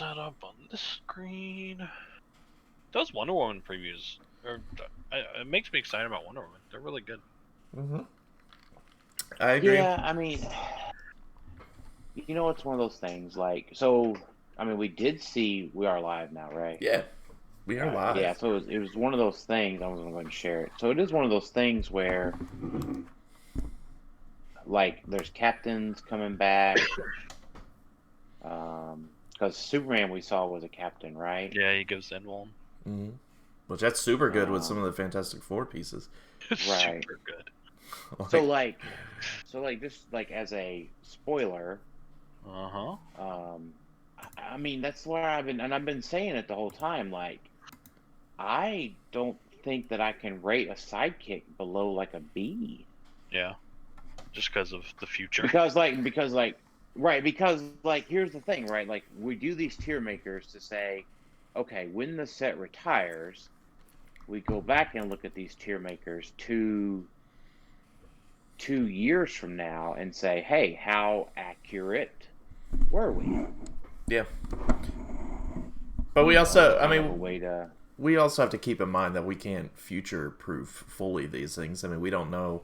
that up on this screen. Those Wonder Woman previews, it makes me excited about Wonder Woman. They're really good. Mm-hmm. I agree. Yeah, I mean, it's one of those things. We did see We Are Live now, right? Yeah, we are live. Yeah, so it was one of those things. I was going to share it. So it is one of those things where, there's captains coming back. Because Superman we saw was a captain, right? Yeah, he goes in one. Mm-hmm. Which that's super good with some of the Fantastic Four pieces. Right. Super good. So just as a spoiler. I mean, that's where I've been saying it the whole time. I don't think that I can rate a sidekick below a B. Yeah, just because of the future. Because here's the thing, right? We do these tier makers to say, okay, when the set retires, we go back and look at these tier makers 2 years from now and say, hey, how accurate were we? Yeah. But we also, we also have to keep in mind that we can't future-proof fully these things. I mean, we don't know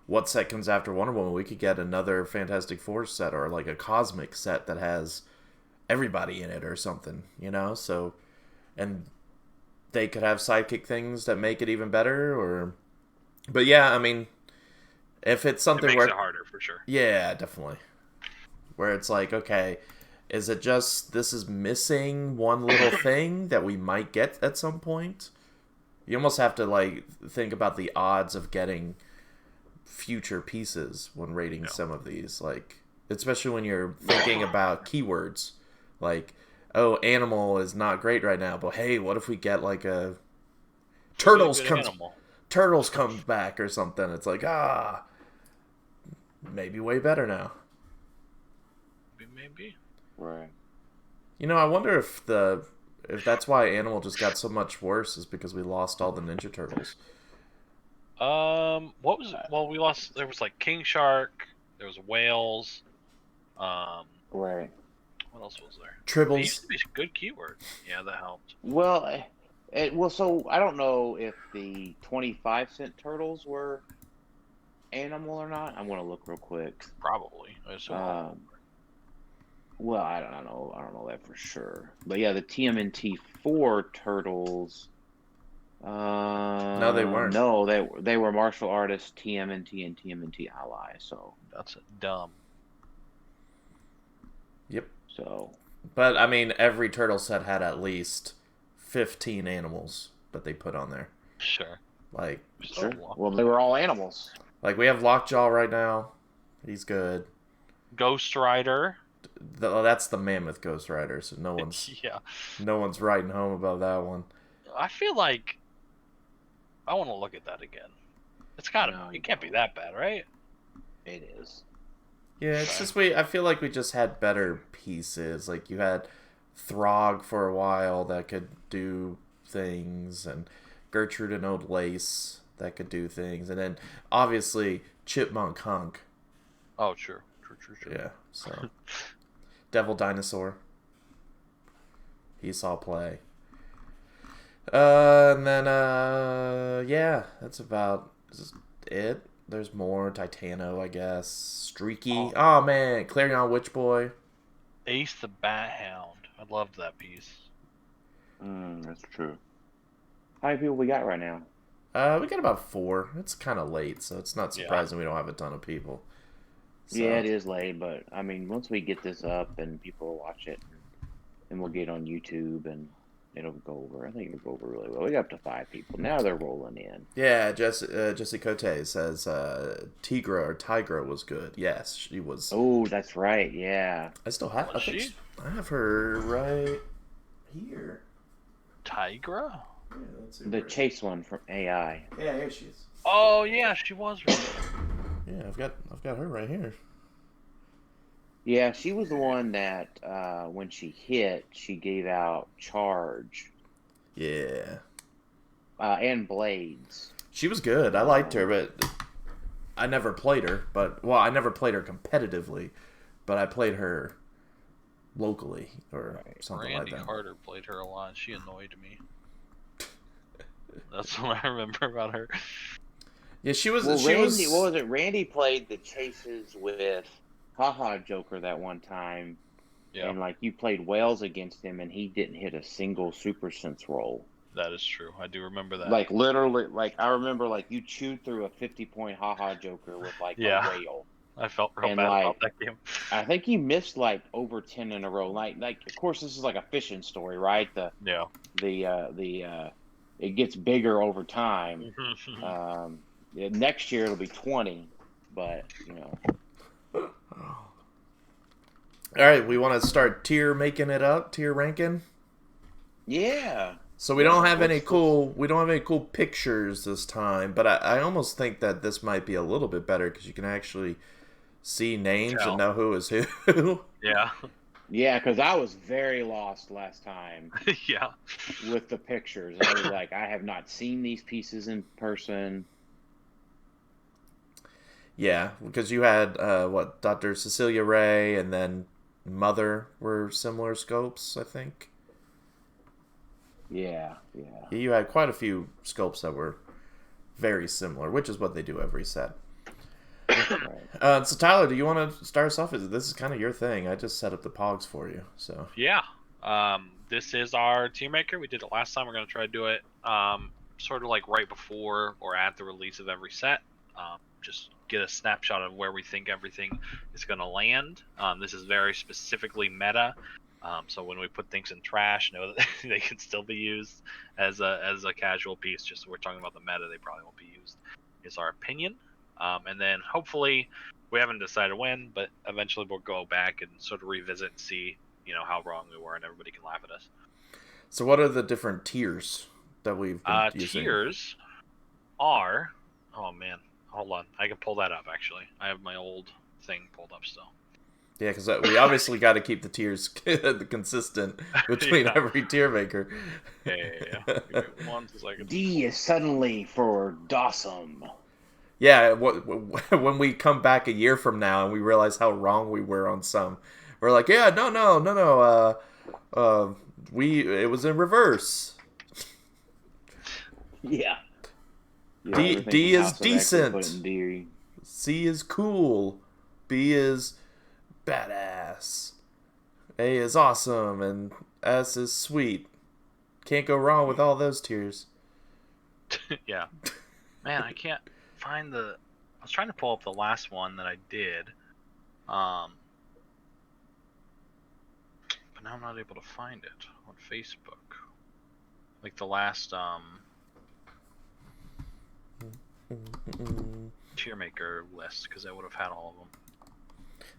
what set comes after Wonder Woman. We could get another Fantastic Four set or a cosmic set that has everybody in it or something, So, and they could have sidekick things that make it even better. But yeah, I mean, if it's something it makes it harder for sure. Yeah, definitely. Where it's okay, is it just this is missing one little thing that we might get at some point? You almost have to think about the odds of getting future pieces when rating some of these, especially when you're thinking about keywords, oh, animal is not great right now, but hey, what if we get a turtles comes back or something? It's maybe way better now. Maybe. Right. I wonder if that's why Animal just got so much worse is because we lost all the Ninja Turtles. What was it? Well, we lost. There was King Shark. There was whales. Right. What else was there? Tribbles. They used to be good keywords. Yeah, that helped. Well, so I don't know if the 25-cent turtles were animal or not. I'm gonna look real quick. Probably. I assume. Well, I don't know that for sure. But yeah, the TMNT4 turtles. No, they weren't. No, they were martial artists, TMNT and TMNT Ally. So that's dumb. Yep. So. But I mean, every turtle set had at least 15 animals that they put on there. Sure. Sure. Well, they were all animals. We have Lockjaw right now. He's good. Ghost Rider. That's the Mammoth Ghost Rider, so no one's writing home about that one. I feel I want to look at that again. It can't be that bad, right? It is. Yeah, it's just I feel we just had better pieces. You had Throg for a while that could do things, and Gertrude and Old Lace that could do things, and then obviously Chipmunk Hunk. Oh, sure. True. Yeah, so Devil Dinosaur. He saw play. And then yeah, that's about it. There's more Titano, I guess. Streaky. Oh man, Clarion Witch Boy. Ace the Bat Hound. I loved that piece. That's true. How many people we got right now? We got about 4. It's kind of late, so it's not surprising we don't have a ton of people. So. Yeah, it is late, but I mean, once we get this up and people will watch it, and we'll get on YouTube and it'll go over. I think it'll go over really well. We got up to 5 people. Now they're rolling in. Yeah, Jesse Cote says Tigra was good. Yes, she was. Oh, that's right. Yeah. I still have. I have her right here. Tigra? Yeah, the chase one from AI. Yeah, here she is. Oh yeah, she was right. Yeah, I've got her right here. Yeah, she was the one that when she hit, she gave out charge. Yeah. And blades. She was good. I liked her, but I never played her. I never played her competitively, but I played her locally or something Randy like that. Carter played her a lot. She annoyed me. That's what I remember about her. Yeah, she was. Well, she Randy, was. what was it? Randy played the chases with Haha Joker that one time, Yeah, and like you played Wales against him, and he didn't hit a single Super Sense roll. that is true. I do remember that. Like literally, like I remember, like you chewed through a 50-point Haha Joker with like a Yeah. whale. I felt real And, bad like, about that game. I think he missed like over 10 in a row. Like of course this is like a fishing story, right? Yeah. It gets bigger over time. Next year it'll be 20, but you know. All right, we want to start tier ranking. Yeah. So we don't have any cool pictures this time, but I almost think that this might be a little bit better because you can actually see names and know who is who. Yeah. Yeah, because I was very lost last time. Yeah. With the pictures, I was like, I have not seen these pieces in person. Yeah, because you had Dr. Cecilia Ray and then Mother were similar scopes, I think. Yeah. You had quite a few scopes that were very similar, which is what they do every set. Right. So Tyler, do you want to start us off? This is kind of your thing. I just set up the pogs for you, so yeah. This is our tier maker. We did it last time. We're gonna try to do it sort of like right before or at the release of every set. Just get a snapshot of where we think everything is gonna land. This is very specifically meta. So when we put things in trash, know that they can still be used as a casual piece. Just so we're talking about the meta, they probably won't be used. Is our opinion. And then hopefully, we haven't decided when, but eventually we'll go back and sort of revisit and see, how wrong we were, and everybody can laugh at us. So what are the different tiers that we've been using? Tiers are... Oh, man. Hold on. I can pull that up, actually. I have my old thing pulled up still. Yeah, because we obviously got to keep the tiers consistent between every tier maker. Yeah. Give me 1 second. D is suddenly for Dawsome. Yeah, when we come back a year from now and we realize how wrong we were on some, we're like, yeah, no. It was in reverse. Yeah. D is decent. D. C is cool. B is badass. A is awesome, and S is sweet. Can't go wrong with all those tiers. Yeah. Man, I can't find I was trying to pull up the last one that I did. But now I'm not able to find it on Facebook. Like the last tier maker list, because I would have had all of them.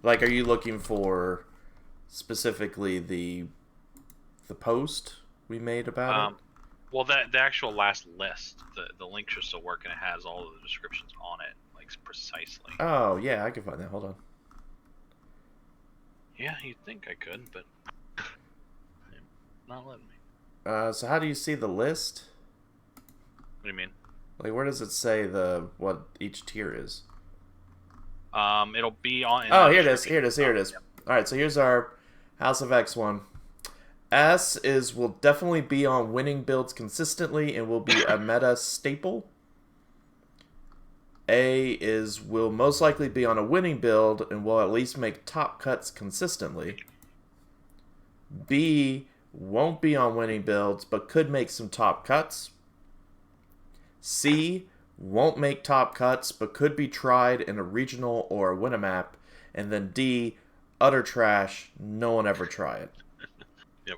Like, are you looking for specifically the post we made about it? Well, the actual last list, the link should still work, and it has all of the descriptions on it, like precisely. Oh, yeah, I can find that. Hold on. Yeah, you'd think I could, but not letting me. So how do you see the list? What do you mean? Like, where does it say what each tier is? It'll be on. Oh, here it is. Yep. All right, so here's our House of X one. S will definitely be on winning builds consistently and will be a meta staple. A will most likely be on a winning build and will at least make top cuts consistently. B won't be on winning builds but could make some top cuts. C won't make top cuts but could be tried in a regional or a Winamap. And then D, utter trash, no one ever try it. Yep.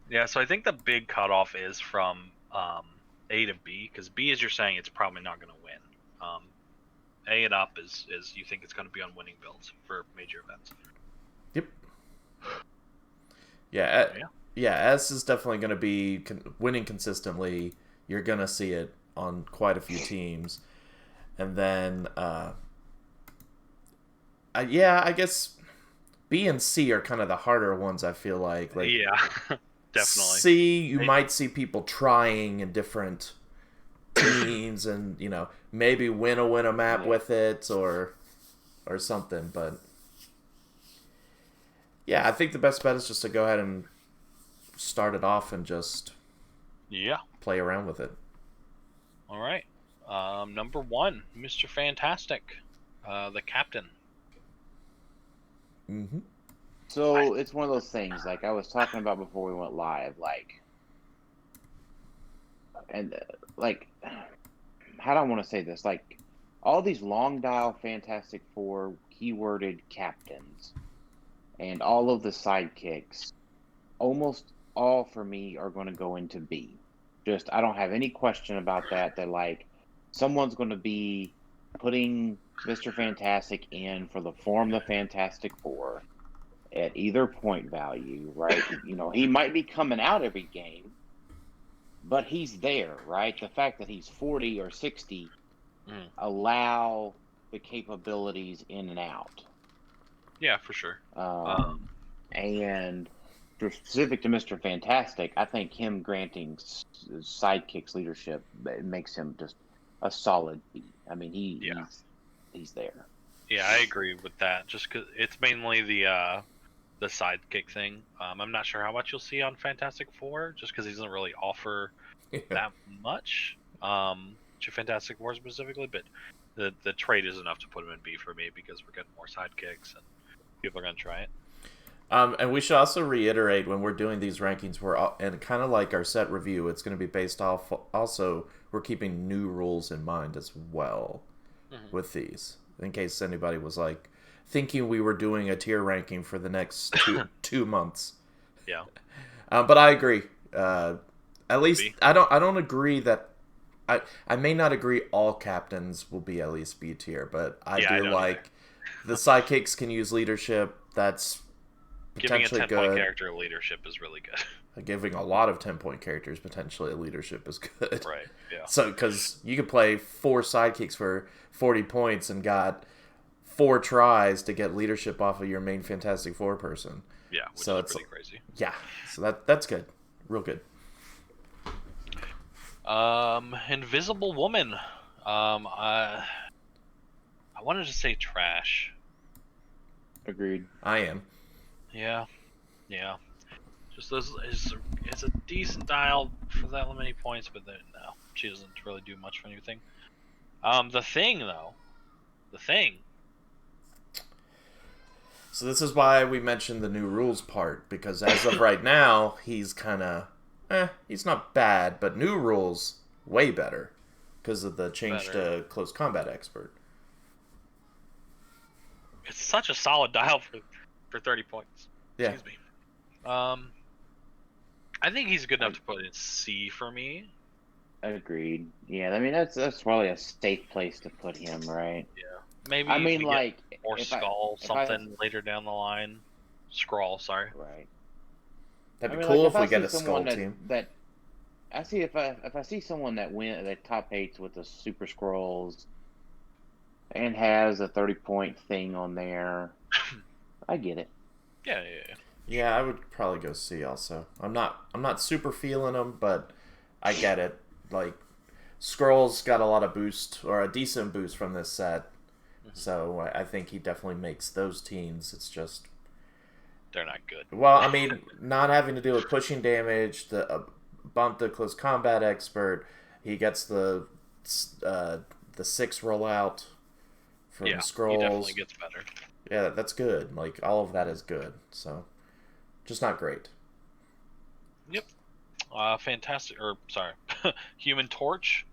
Yeah, so I think the big cutoff is from A to B, because B, as you're saying, it's probably not going to win. A and up is you think it's going to be on winning builds for major events. Yep. Yeah, S is definitely going to be winning consistently. You're going to see it on quite a few teams. And then, I guess B and C are kind of the harder ones, I feel like. Yeah, definitely. C, you might see people trying in different teams and, maybe win a map with it or something. But Yeah, I think the best bet is just to go ahead and start it off and just play around with it. All right. Number 1, Mr. Fantastic, the captain. Mm-hmm. So it's one of those things, like I was talking about before we went live, like, and like, how do I want to say this? Like, all these long dial Fantastic Four keyworded captains and all of the sidekicks, almost all for me are going to go into B. Just, I don't have any question about that. That, like, someone's going to be putting Mr. Fantastic in for the form the Fantastic Four at either point value, right? You know, he might be coming out every game, but he's there, right? The fact that he's 40 or 60 allow the capabilities in and out. Yeah, for sure. And specific to Mr. Fantastic, I think him granting sidekicks leadership, it makes him just a solid B. I mean, he's there. Yeah, I agree with that. Just because it's mainly the sidekick thing. I'm not sure how much you'll see on Fantastic Four, just because he doesn't really offer that much to Fantastic Four specifically. But the trade is enough to put him in B for me because we're getting more sidekicks and people are gonna try it. And we should also reiterate when we're doing these rankings, and kind of like our set review, it's going to be based off. Also, we're keeping new rules in mind as well with these, in case anybody was like thinking we were doing a tier ranking for the next 2 months. Yeah. But I agree. At least B. I don't agree that I may not agree all captains will be at least B tier, but I do like the sidekicks can use leadership. That's potentially giving a 10-point character leadership is really good. Giving a lot of 10-point characters potentially leadership is good. Right, yeah. So, because you could play 4 sidekicks for 40 points and got 4 tries to get leadership off of your main Fantastic Four person. Yeah, which is pretty crazy. Yeah, so that's good. Real good. Invisible Woman. I wanted to say trash. Agreed. I am. Yeah. Just it's a decent dial for that many points, but then no, she doesn't really do much for anything. The Thing though, the Thing. So this is why we mentioned the new rules part, because as of right now, he's kind of, he's not bad, but new rules way better because of the change to close combat expert. It's such a solid dial for 30 points. Yeah. Excuse me. I think he's good enough to put in C for me. Agreed. Yeah, I mean that's probably a safe place to put him, right? Yeah. Maybe. I mean, like or Skull later down the line. Scrawl, sorry. Right. That'd be cool if we get a Skull team. That I see if I see someone that top 8s with the Super Scrolls and has a 30-point thing on there, I get it. Yeah. Yeah, I would probably go C also. I'm not super feeling them, but I get it. Like, Scrolls got a lot of boost, or a decent boost from this set. So I think he definitely makes those teams. It's just they're not good. Well, I mean, not having to deal with pushing damage, the bump to close combat expert. He gets the 6 rollout from Scrolls. He definitely gets better. Yeah, that's good. Like, all of that is good. So, just not great. Yep. Fantastic. Human Torch.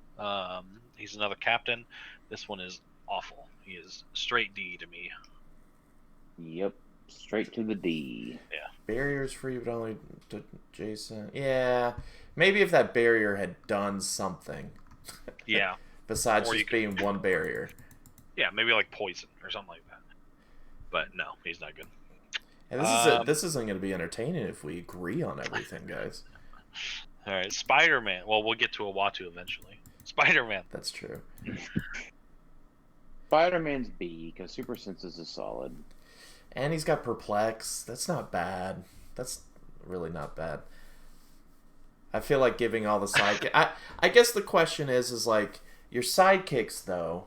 He's another captain. This one is awful. He is straight D to me. Yep. Straight to the D. Yeah. Barriers free, but only to Jason. Yeah. Maybe if that barrier had done something. Yeah. Besides just being one barrier. Yeah, maybe like poison or something like that. But no, he's not good. And this isn't going to be entertaining if we agree on everything, guys. All right, Spider-Man. Well, we'll get to Uatu eventually. Spider-Man. That's true. Spider-Man's B, because Super Senses is solid. And he's got Perplex. That's not bad. That's really not bad. I feel like giving all the sidekicks... I guess the question is like, your sidekicks, though,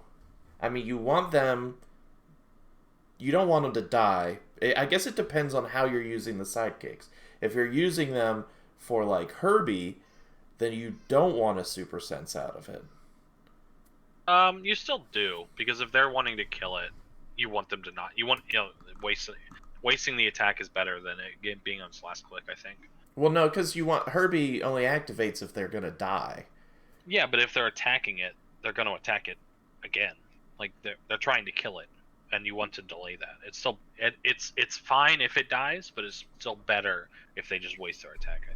I mean, you want them... You don't want them to die, I guess it depends on how you're using the sidekicks. If you're using them for like Herbie, then you don't want a super sense out of it. You still do, because if they're wanting to kill it, you want them to not. You want wasting the attack is better than it being on its last click, I think. Well, no, because you want Herbie only activates if they're gonna die. Yeah, but if they're attacking it, they're going to attack it again. Like they're trying to kill it, and you want to delay that. It's still it's fine if it dies, but it's still better if they just waste their attack, I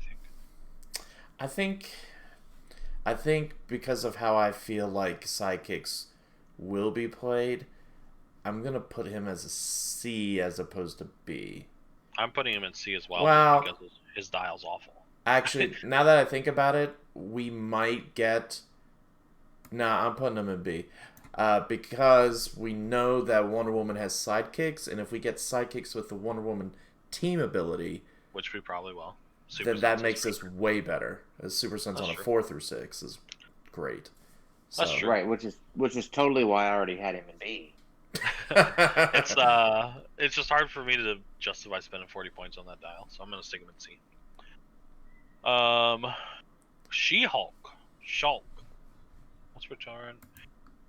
think. I think because of how I feel like sidekicks will be played, I'm gonna put him as a C as opposed to B. I'm putting him in C as well, Well, just because his dial's awful. Actually, now that I think about it, we might get... Nah, I'm putting him in B. Because we know that Wonder Woman has sidekicks, and if we get sidekicks with the Wonder Woman team ability... Which we probably will. Then that makes us way better. As Super Sense on a 4 through 6 is great. So. That's true. Right, which is totally why I already had him in B. It's just hard for me to justify spending 40 points on that dial, so I'm gonna stick him in C. She-Hulk. Shulk. That's what y'all are in.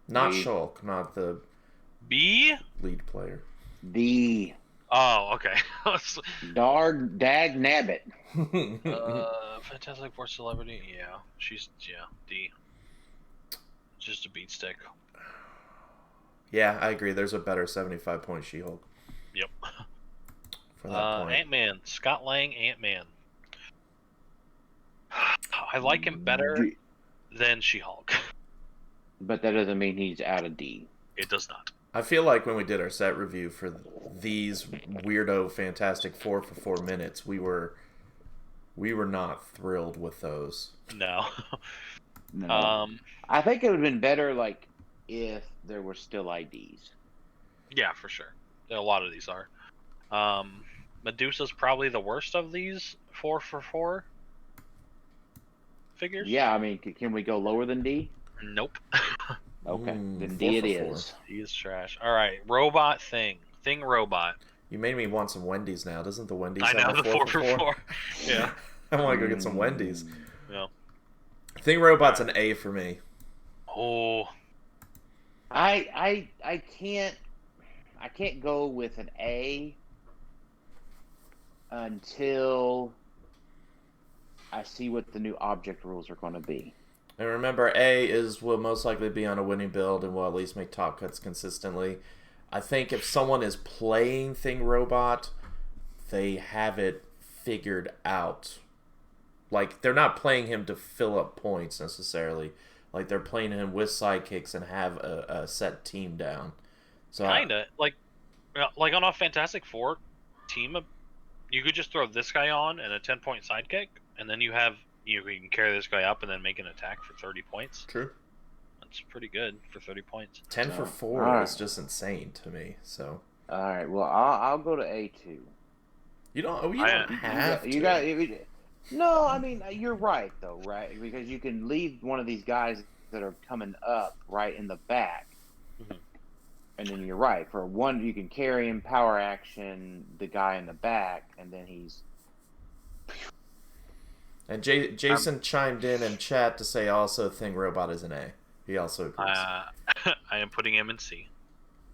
Not B. Shulk, not the B? lead player. D. Oh, okay. Dag Nabbit. Fantastic Four celebrity? Yeah. D. Just a beat stick. Yeah, I agree. There's a better 75-point She-Hulk. Yep. For that point. Ant-Man. Scott Lang, Ant-Man. I like him better than She-Hulk. But that doesn't mean he's out of D. It does not. I feel like when we did our set review for these weirdo Fantastic Four for 4 minutes, we were not thrilled with those. No. No. I think it would have been better, like, if there were still IDs. Yeah, for sure. A lot of these are. Medusa's probably the worst of these 4 for 4 figures. Yeah, I mean, can we go lower than D? Nope. Okay, then 4 D it for 4. is. He is trash. All right, robot thing robot. You made me want some Wendy's now. Doesn't the Wendy's I know have a the 4 4 for 4. Yeah. I want to go get some Wendy's. Yeah. Thing Robot's an A for me. Oh. I can't go with an A until I see what the new object rules are going to be. And remember, A will most likely be on a winning build and will at least make top cuts consistently. I think if someone is playing Thing Robot, they have it figured out. Like, they're not playing him to fill up points necessarily. Like, they're playing him with sidekicks and have a set team down. So Kinda. Like on a Fantastic Four team, you could just throw this guy on and a 10-point sidekick, and then you can carry this guy up and then make an attack for 30 points. True. That's pretty good for 30 points. 10 for 4 right. is just insane to me. So All right, well, I'll go to A2. you don't have to. No, I mean, you're right, though, right? Because you can leave one of these guys that are coming up right in the back. Mhm. And then you're right. For one, you can carry him, power action, the guy in the back, and then he's... And Jason chimed in chat to say also Thing Robot is an A. He also agrees. I am putting him in C.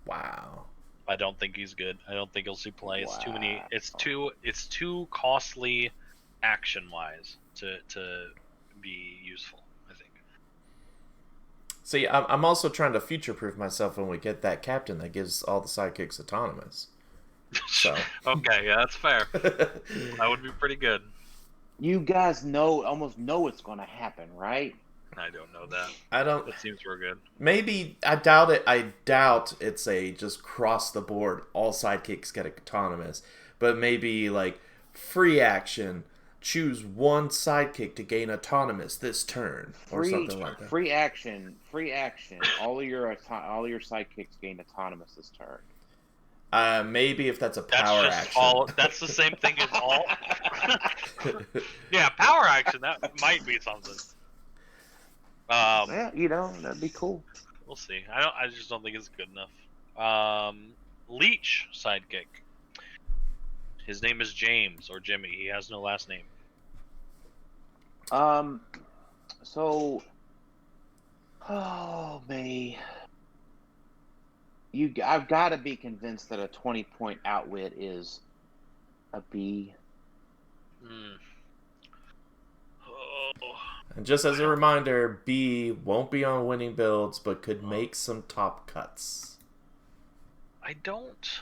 Wow. I don't think he's good. I don't think he'll see play. It's too many. Wow. It's too costly, action wise, to be useful, I think. See, I'm also trying to future-proof myself when we get that captain that gives all the sidekicks autonomous. So. Okay, yeah, that's fair. That would be pretty good. You guys almost know what's going to happen, right? I don't know that. I don't. That seems real good. Maybe I doubt it. I doubt it's a just cross the board. All sidekicks get autonomous, but maybe like free action. Choose one sidekick to gain autonomous this turn, or something like that. Free action. All of your sidekicks gain autonomous this turn. Maybe if that's a power action. That's the same thing as all. Yeah, power action. That might be something. Yeah, that'd be cool. We'll see. I just don't think it's good enough. Leech sidekick. His name is James or Jimmy. He has no last name. So, oh me, I've got to be convinced that a 20-point outwit is a B. Oh. And just as a reminder, B won't be on winning builds, but could make some top cuts. I don't.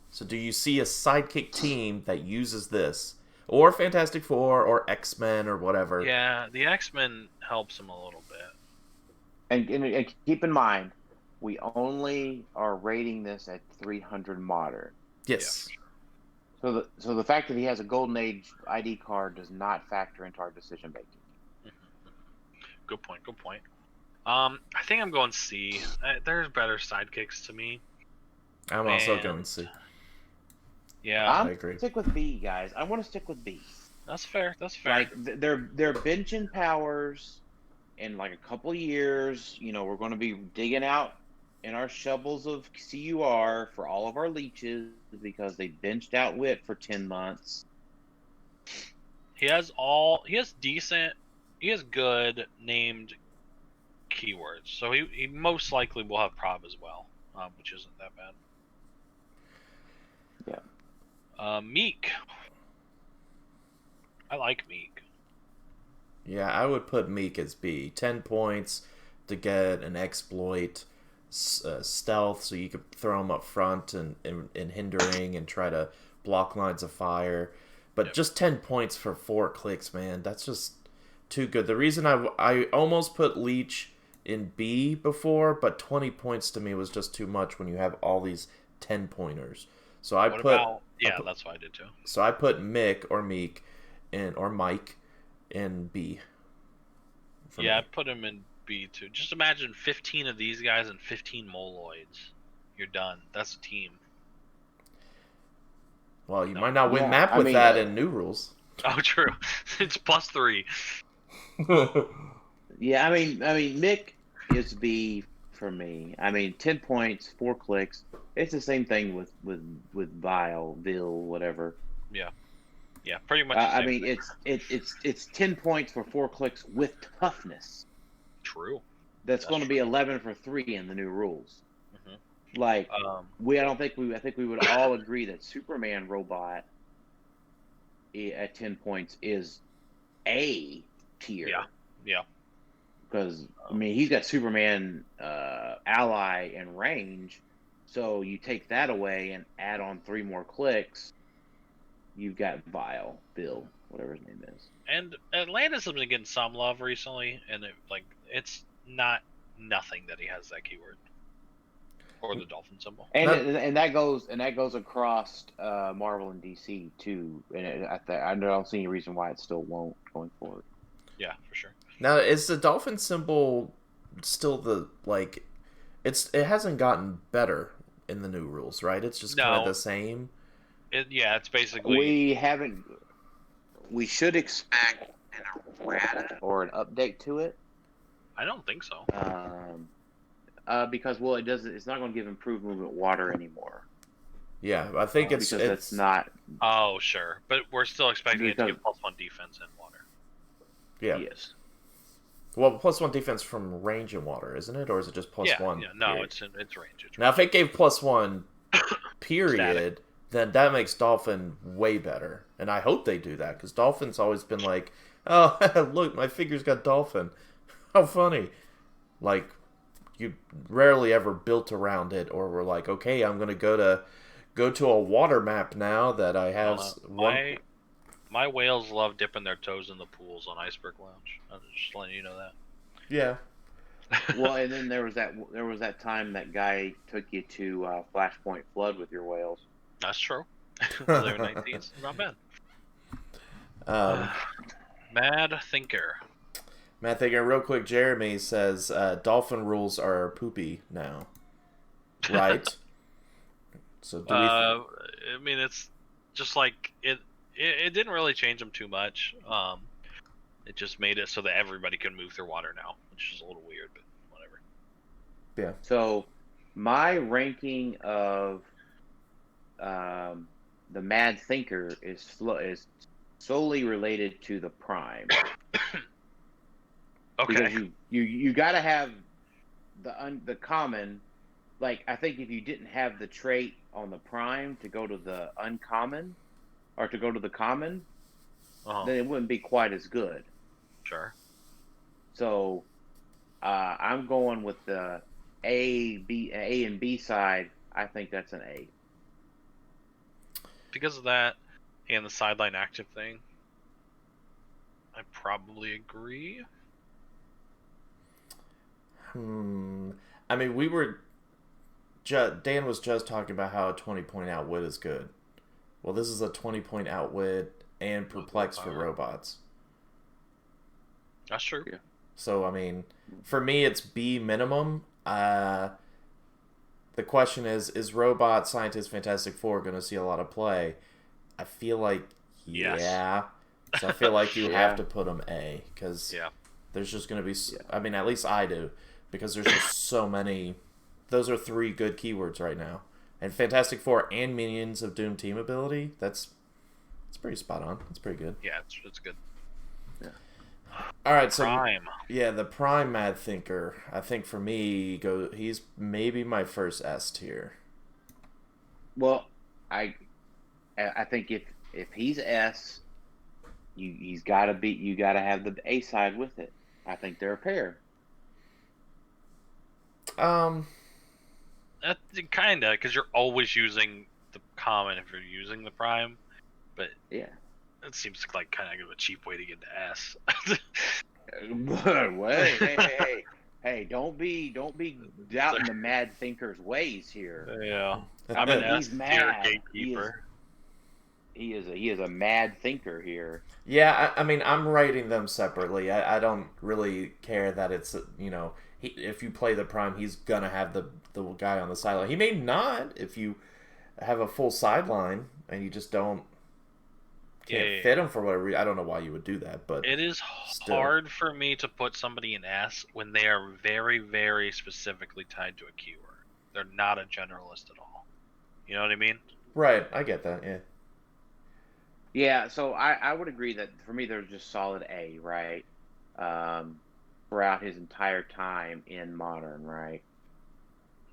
So do you see a sidekick team that uses this? Or Fantastic Four, or X-Men, or whatever? Yeah, the X-Men helps him a little bit. And keep in mind, we only are rating this at 300 modern. Yes. Yeah, so the fact that he has a Golden Age ID card does not factor into our decision making. Good point. I think I'm going C. There's better sidekicks to me. I'm also going C. Yeah, I agree. Stick with B, guys. I want to stick with B. That's fair. Like they're benching powers in like a couple years. We're going to be digging out in our shovels of CUR for all of our leeches because they benched out Wit for 10 months. He has good named keywords, so he most likely will have prob as well, which isn't that bad. Yeah. Meek. I like Meek. Yeah, I would put Meek as B. 10 points to get an exploit, stealth, so you could throw him up front and hindering and try to block lines of fire. But just 10 points for 4 clicks, man, that's just too good. The reason I almost put Leech in B before, but 20 points to me was just too much when you have all these 10-pointers. So that's what I did too. So I put Mick or Meek or Mike in B. I put him in B too. Just imagine 15 of these guys and 15 Moloids. You're done. That's a team. Well, you might not win map with that in new rules. Oh, true. It's +3. Yeah, I mean, Mick is B for me. 10 points, 4 clicks. It's the same thing with Vil, whatever. Yeah, pretty much. It's 10 points for 4 clicks with toughness. True. That's going to be 11 for 3 in the new rules. Mm-hmm. I think we would all agree that Superman robot at 10 points is A tier. Yeah. Because he's got Superman ally and range, so you take that away and add on 3 more clicks. You've got Bill, whatever his name is. And Atlantis has been getting some love recently, and it's not nothing that he has that keyword or the dolphin symbol. And that goes across Marvel and DC too. And I don't see any reason why it still won't going forward. Yeah, for sure. Now, is the dolphin symbol still it hasn't gotten better in the new rules, right? It's just kind of the same. It's basically... We should expect an errata or an update to it. I don't think so. Because it's not going to give improved movement water anymore. Yeah, I think it's not. Oh, sure, but we're still expecting it to give +1 defense in water. Yeah. Yes. Well, +1 defense from range and water, isn't it, or is it just +1? Yeah, no, it's range. Now, if it gave +1 period, then that makes Dolphin way better, and I hope they do that because Dolphin's always been like, oh, look, my figure's got Dolphin. How funny! Like, you rarely ever built around it, or were like, okay, I'm gonna go to a water map now that I have My whales love dipping their toes in the pools on Iceberg Lounge. I'm just letting you know that. Yeah. Well, and then there was that time that guy took you to Flashpoint Flood with your whales. That's true. They're 19s. Not bad. Mad Thinker. Real quick, Jeremy says dolphin rules are poopy now. Right? So it's just like it didn't really change them too much. It just made it so that everybody can move through water now, which is a little weird, but whatever. Yeah. So my ranking of the Mad Thinker is solely related to the Prime. Okay. Because you got to have the common. Like, I think if you didn't have the trait on the Prime to go to the uncommon, or to go to the common, then it wouldn't be quite as good. Sure. So, I'm going with the A and B side. I think that's an A. Because of that and the sideline active thing, I probably agree. I mean, Dan was just talking about how a 20-point outwit is good. Well, this is a 20-point outwit and perplex for robots. That's true. Yeah. So, I mean, for me, it's B minimum. The question is Robot Scientist Fantastic Four going to see a lot of play? I feel like, Yes. yeah. So I feel like you have to put them A, because there's just going to be, I mean, at least I do, because there's just so many. Those are 3 good keywords right now. And Fantastic Four and Minions of Doom team ability, that's pretty spot on. It's pretty good. Yeah, it's good. Yeah. All right, so Prime. yeah, the Prime Mad Thinker. I think for me, he's maybe my first S tier. Well, I think if he's S, you got to have the A side with it. I think they're a pair. Kinda, because you're always using the common if you're using the Prime, but yeah, it seems like kind of a cheap way to get to S. hey, don't be doubting the Mad Thinker's ways here. Yeah, I mean, he's S tier mad. gatekeeper. He is a mad thinker here. Yeah, I mean, I'm rating them separately. I don't really care that it's, if you play the Prime, he's going to have the guy on the sideline. He may not if you have a full sideline and you just can't fit him for whatever reason. I don't know why you would do that, but it is hard for me to put somebody in S when they are very, very specifically tied to a keyword. They're not a generalist at all. You know what I mean? Right, I get that, yeah. Yeah, so I would agree that for me they're just solid A, right? Throughout his entire time in Modern, right?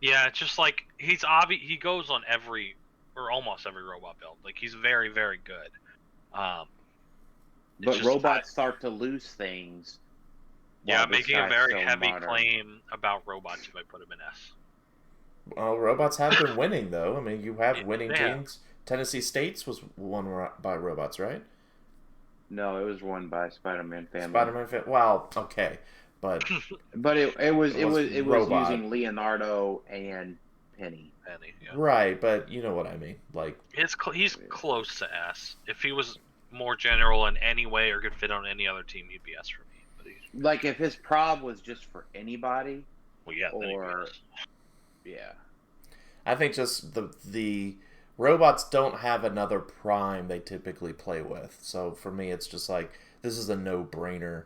Yeah, it's just like he goes on every or almost every robot build. Like he's very, very good. But robots start to lose things. Yeah, making a very heavy claim about robots if I put him in S. Well, robots have been winning, though. I mean, you have winning teams. Tennessee State's was won by robots, right? No, it was won by Spider-Man family. Wow, okay, but it was using Leonardo and Penny. Yeah. Right, but you know what I mean. Like he's close to S. If he was more general in any way or could fit on any other team, he'd be S for me. But like if his prob was just for anybody. Well, yeah, or yeah. I think just the robots don't have another Prime they typically play with. So for me, it's just like, this is a no-brainer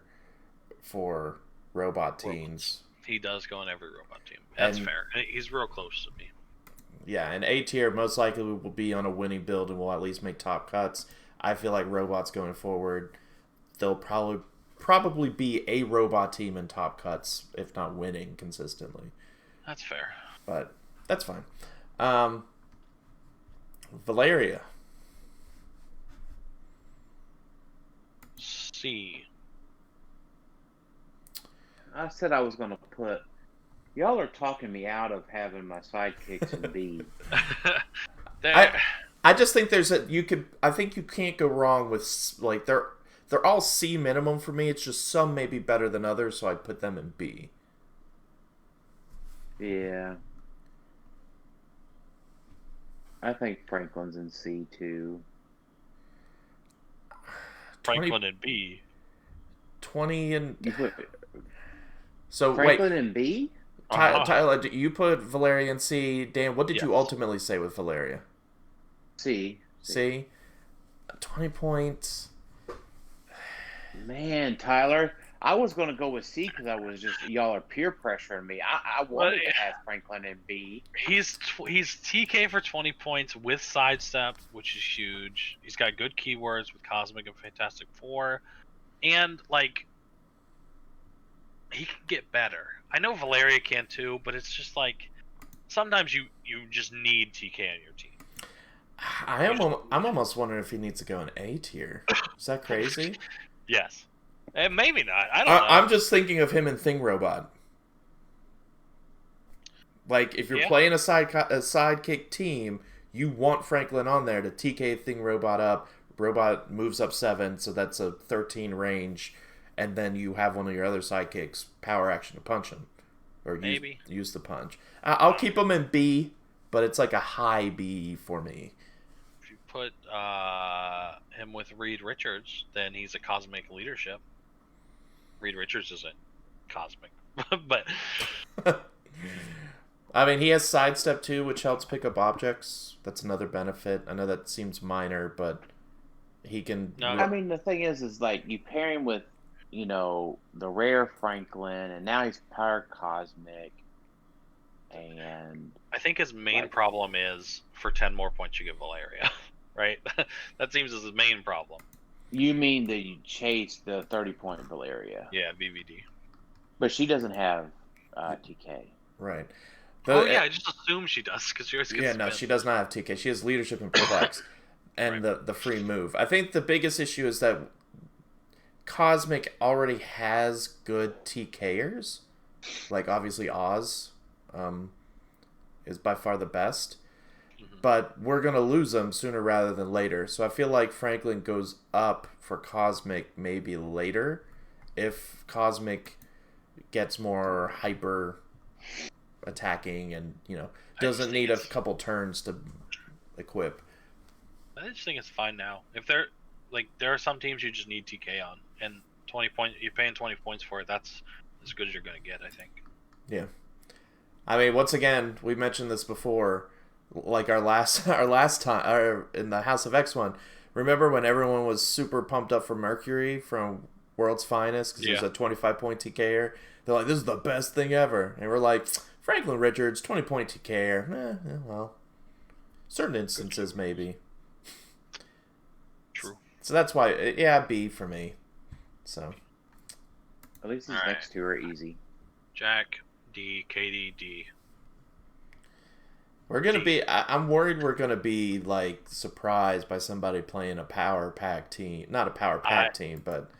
for robot teams. He does go on every robot team. That's fair. He's real close to me. Yeah, and A tier most likely will be on a winning build and will at least make top cuts. I feel like robots going forward, they'll probably be a robot team in top cuts, if not winning consistently. That's fair. But that's fine. Valeria. C. I said I was going to put... Y'all are talking me out of having my sidekicks in B. I just think I think you can't go wrong with, like, they're all C minimum for me. It's just some may be better than others, so I put them in B. Yeah. I think Franklin's in C too. Franklin in B. 20 and... So Franklin in B? Tyler, you put Valeria in C. Dan, what did you ultimately say with Valeria? C. 20 points. Man, Tyler, I was going to go with C because I was just y'all are peer pressuring me. I wanted to have Franklin in B. He's TK for 20 points with sidestep, which is huge. He's got good keywords with Cosmic and Fantastic Four, and like he can get better. I know Valeria can too, but it's just like sometimes you just need TK on your team. I'm almost wondering if he needs to go in A tier. Is that crazy? Yes. And maybe not. I don't know. I'm just thinking of him in Thing Robot. Like, if you're playing a sidekick team, you want Franklin on there to TK Thing Robot up. Robot moves up 7, so that's a 13 range. And then you have one of your other sidekicks power action to punch him. Or use the punch. I'll keep him in B, but it's like a high B for me. If you put him with Reed Richards, then he's a Cosmic Leadership. Reed Richards isn't Cosmic, but I mean, he has sidestep too, which helps pick up objects. That's another benefit. I know that seems minor, but he can. No. I mean, the thing is like you pair him with, the rare Franklin, and now he's power Cosmic, and I think his main problem is for 10 more points you get Valeria, right? That seems as his main problem. You mean that you chase the 30-point Valeria? Yeah, VVD. But she doesn't have TK. Right. I just assume she does because she always gets no, she does not have TK. She has leadership and perplex, and the free move. I think the biggest issue is that Cosmic already has good TKers. Like, obviously, Oz is by far the best. But we're going to lose them sooner rather than later. So I feel like Franklin goes up for Cosmic maybe later if Cosmic gets more hyper attacking and, doesn't need a couple turns to equip. I just think it's fine now. If there are some teams you just need TK on, and 20 points, you're paying 20 points for it. That's as good as you're going to get, I think. Yeah. I mean, once again, we mentioned this before. Like our last time in the House of X one, remember when everyone was super pumped up for Mercury from World's Finest because he was a 25-point TKer? They're like, this is the best thing ever, and we're like, Franklin Richards, 20-point TKer. Well, certain instances maybe. True. So that's why, B for me. So at least these next two are easy. Jack D, KD D. We're going to be... I'm worried we're going to be, like, surprised by somebody playing a power pack team. Not a power pack team, but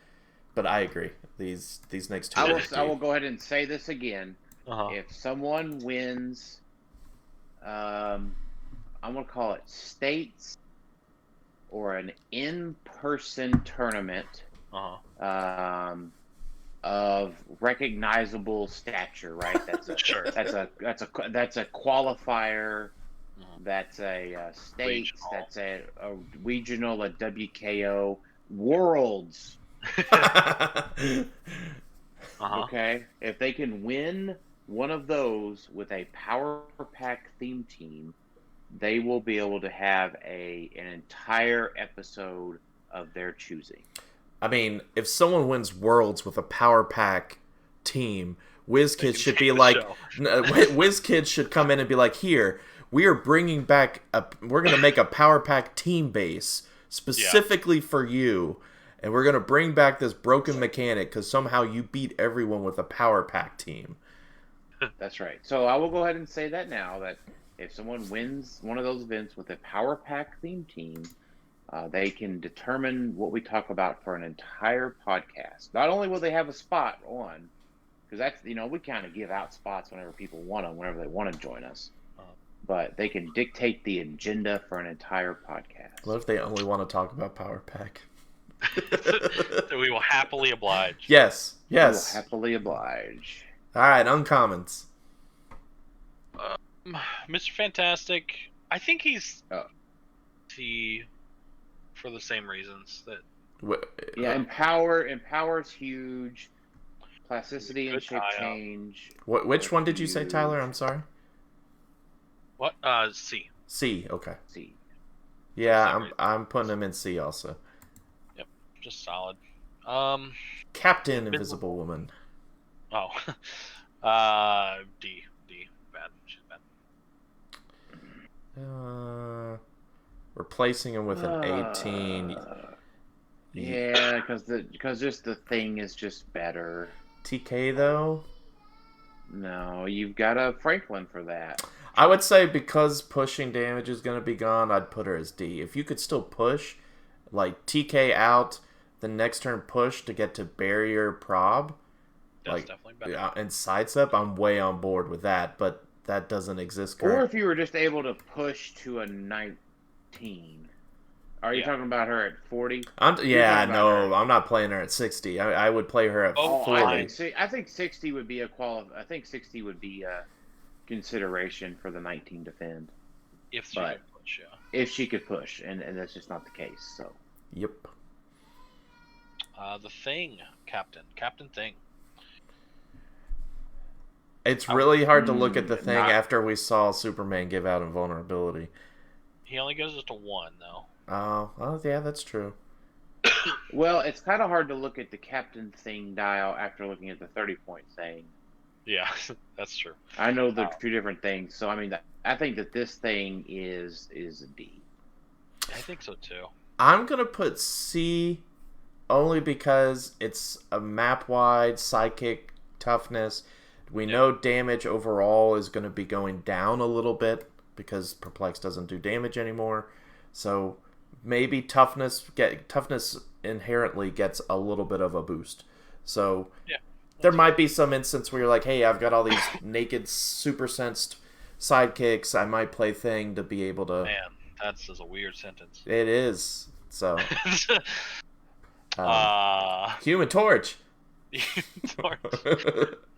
I agree. These next two... I will go ahead and say this again. If someone wins... I'm going to call it states or an in-person tournament of recognizable stature, right? That's a that's a qualifier. That's a state. That's a regional, a WKO, worlds. Okay, if they can win one of those with a power pack theme team, they will be able to have an entire episode of their choosing. I mean, if someone wins Worlds with a power pack team, WizKids should be like, WizKids should come in and be like, here, we are bringing back we're going to make a power pack team base specifically for you, and we're going to bring back this broken mechanic because somehow you beat everyone with a power pack team. That's right. So I will go ahead and say that now, that if someone wins one of those events with a power pack theme team, they can determine what we talk about for an entire podcast. Not only will they have a spot on, because that's, we kind of give out spots whenever people want them, whenever they want to join us. But they can dictate the agenda for an entire podcast. What if they only want to talk about Power Pack? We will happily oblige. Yes. We will happily oblige. All right, uncommons. Mr. Fantastic, I think he's T for the same reasons that. Empower's huge. Plasticity and shape change. Which one did you say, Tyler? I'm sorry. What? C. C. Okay. C. Yeah, I'm putting him in C also. Yep, just solid. Captain Invisible Woman. Oh. D. Bad. She's bad. Replacing him with an 18. Yeah, because just the thing is just better. TK though? No, you've got a Franklin for that. I would say because pushing damage is going to be gone, I'd put her as D. If you could still push, like TK out, the next turn push to get to barrier prob, That's definitely better. And sidestep, I'm way on board with that, but that doesn't exist Or currently. if you were just able to push to a 19. Are you talking about her at 40? I'm not playing her at 60. I would play her at 40. I think 60 would be I think 60 would be a consideration for the 19 defend. If she could push, yeah. If she could push, and that's just not the case. So. Yep. The Thing, Captain Thing. It's really hard to look at the Thing after we saw Superman give out invulnerability. He only goes us to 1, though. Oh, yeah, that's true. Well, it's kind of hard to look at the Captain Thing dial after looking at the 30-point thing. Yeah, that's true. I know they're two different things, so I mean, I think that this thing is a D. I think so too. I'm gonna put C, only because it's a map-wide psychic toughness. We know damage overall is going to be going down a little bit because Perplex doesn't do damage anymore. So maybe toughness inherently gets a little bit of a boost. So there might be some instance where you're like, hey, I've got all these naked super sensed sidekicks. I might play Thing to be able to. Man, that's just a weird sentence. It is. So Human Torch.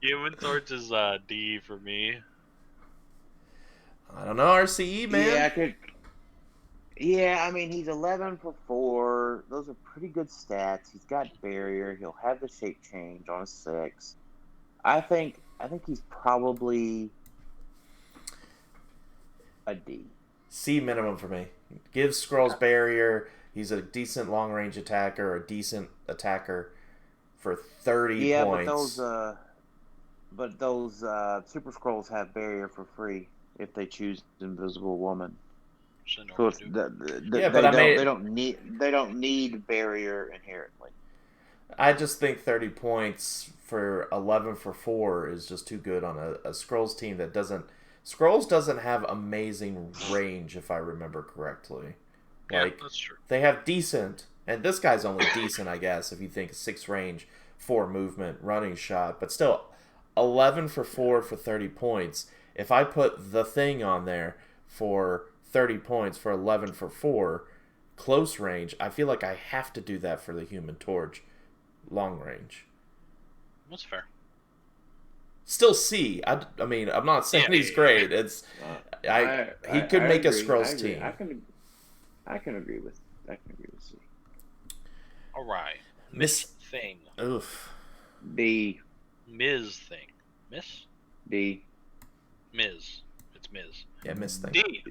Human Torch is D for me. I don't know, RCE, man. Yeah, I mean, he's 11 for 4. Those are pretty good stats. He's got barrier. He'll have the shape change on a 6. I think he's probably a D. C minimum for me. Gives Skrulls barrier. He's a decent long range attacker, a decent attacker for 30 points. But those Super Skrulls have barrier for free if they choose Invisible Woman. So it's they don't need barrier inherently. I just think 30 points for 11 for 4 is just too good on a Skrulls team that doesn't. Skrulls doesn't have amazing range, if I remember correctly. Yeah, that's true. They have decent, and this guy's only decent, I guess, if you think 6 range, 4 movement, running shot, but still 11 for 4 for 30 points. If I put the Thing on there for 30 points for 11 for 4 close range, I feel like I have to do that for the Human Torch long range. That's fair. Still C. I mean, I'm not saying he's great. It's he could make a Skrulls team. I can agree with C. All right, Miss Thing. Oof. D. Ms. Thing. Miss. D. Ms. It's Ms. Yeah, Miss Thing. D.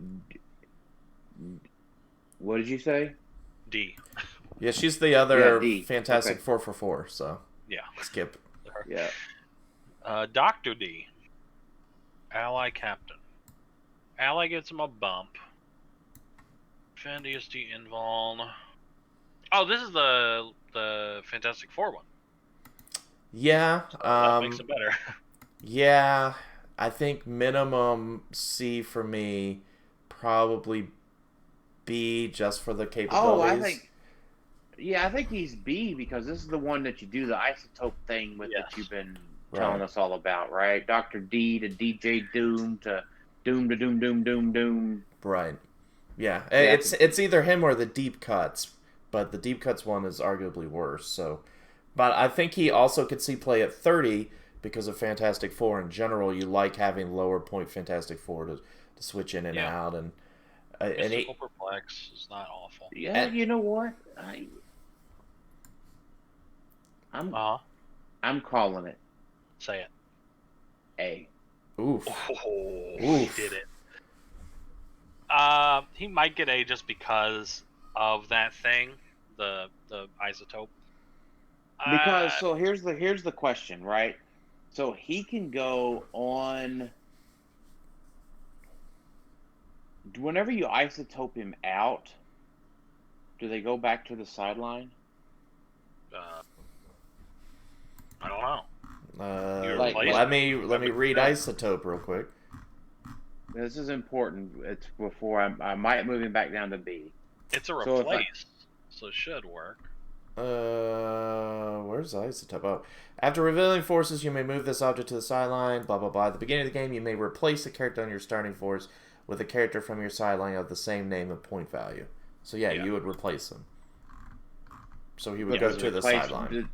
What did you say? D. Yeah, she's the other fantastic 4 for 4. So skip. Yeah. Dr. D. Ally Captain. Ally gets him a bump. Defend ESD invuln. Oh, this is the Fantastic Four one. Yeah. So that makes it better. Yeah. I think minimum C for me, probably B just for the capabilities. I think he's B because this is the one that you do the isotope thing with that you've been telling us all about, right? Dr. D to DJ Doom to Doom to Doom Doom Doom Doom. Right. Yeah. It's either him or the Deep Cuts, but the Deep Cuts one is arguably worse. So, but I think he also could see play at 30 because of Fantastic Four in general. You like having lower point Fantastic Four to switch in and out, and Mystical Perplex is not awful. Yeah, you know what? I'm calling it. Say it. A. Oof. He did it. He might get A just because of that thing, the isotope. Because so here's the question, right? So he can go on whenever you isotope him out. Do they go back to the sideline? I don't know. Let me read isotope real quick. This is important. It's before I might move him back down to B. It's a replace, so it should work. Where's isotope? Oh, after revealing forces, you may move this object to the sideline. Blah blah blah. At the beginning of the game, you may replace a character on your starting force with a character from your sideline of the same name and point value. So yeah. You would replace him. So he would go to the sideline.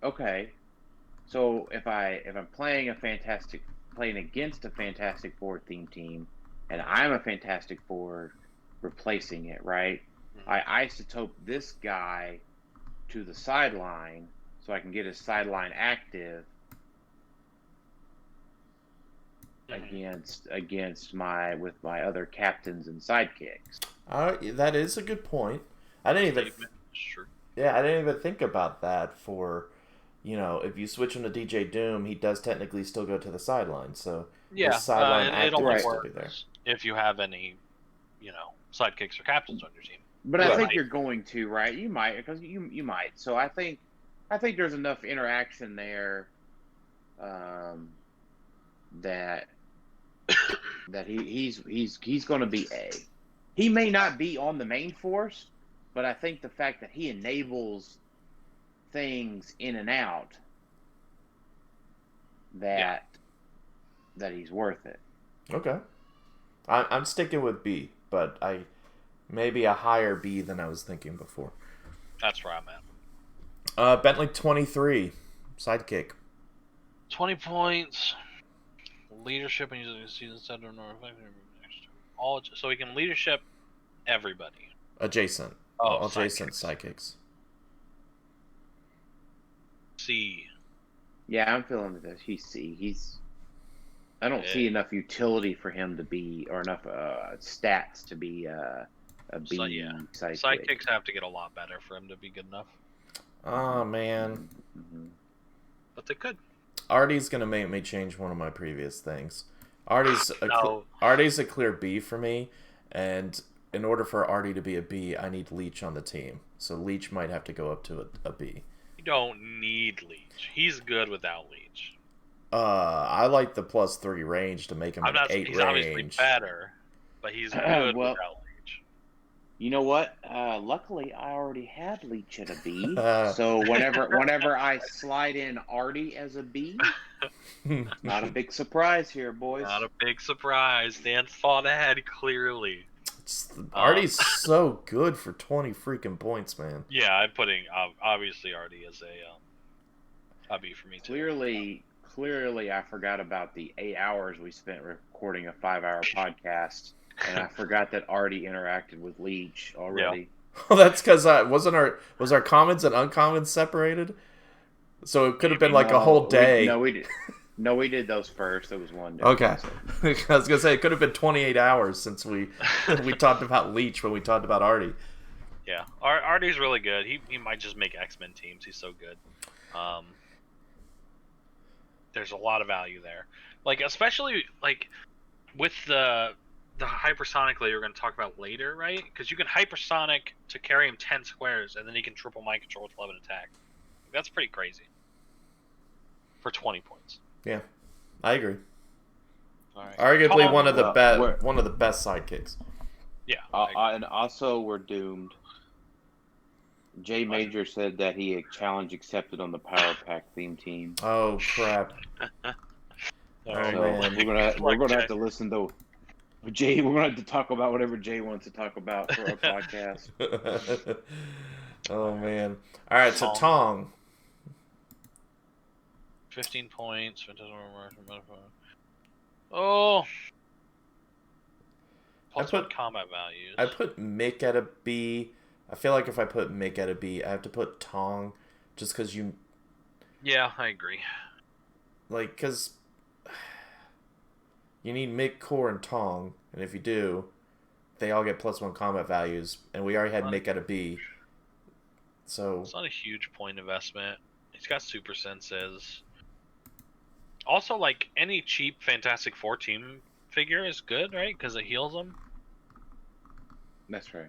Okay. So if I'm playing against a Fantastic Four themed team, and I'm a Fantastic Four replacing it, right? Mm-hmm. I isotope this guy to the sideline so I can get his sideline active against my other captains and sidekicks. That is a good point. I didn't even think about that for. If you switch him to DJ Doom, he does technically still go to the sideline. So his sideline it only works works if you have any, sidekicks or captains on your team. But I think you're going to, right? You might, because you might. So I think there's enough interaction there that he's going to be A. He may not be on the main force, but I think the fact that he enables things in and out that he's worth it. Okay, I'm sticking with B, but maybe a higher B than I was thinking before. That's where I'm at. Bentley 23 sidekick, 20 points. Leadership and using season center all, so we can leadership everybody. Adjacent. All adjacent sidekicks. C. Yeah, I'm feeling this. He's C. I don't see enough utility for him to be, or enough stats to be a B. So, yeah. Sidekicks have to get a lot better for him to be good enough. Oh man. Mm-hmm. But they could. Artie's gonna make me change one of my previous things. Artie's a clear B for me, and in order for Artie to be a B, I need Leech on the team. So Leech might have to go up to a B. You don't need Leech. He's good without Leech. I like the +3 range to make him an 8 range. He's obviously better, but he's good without Leech. You know what? Luckily, I already had Leech at a B. So whenever I slide in Artie as a B, not a big surprise here, boys. Not a big surprise. Dan thought ahead clearly. Artie's so good for 20 freaking points, man. Yeah, I'm putting obviously Artie as a B for me too. Clearly, I forgot about the 8 hours we spent recording a 5-hour podcast, and I forgot that Artie interacted with Leech already. Yeah. Well, that's because was our commons and uncommons separated? So it could have been like a whole day. We did those first. It was one day. Okay. I was gonna say it could have been 28 hours since we talked about Leech when we talked about Artie. Yeah, Artie's really good. He might just make X-Men teams. He's so good. There's a lot of value there. Like especially like with the hypersonic layer we're going to talk about later, right? Because you can hypersonic to carry him 10 squares, and then he can triple mind control with 11 attack. That's pretty crazy. For 20 points. Yeah, I agree. All right. Arguably one of the best sidekicks. Yeah. And also we're doomed. Jay Major said that he had challenge accepted on the Power Pack theme team. Oh crap! Man. We're gonna have to listen to Jay. We're gonna have to talk about whatever Jay wants to talk about for our podcast. Oh man! All right, so Tong. 15 points. Oh. Plus combat values. I put Mick at a B. I feel like if I put Mick at a B, I have to put Tong, just because you. Yeah, I agree. Like, because you need Mick, Core, and Tong, and if you do, they all get +1 combat values, and we already had Mick at a B. So It's not a huge point investment. He's got super senses. Also, like, any cheap Fantastic Four team figure is good, right? Because it heals them. That's right.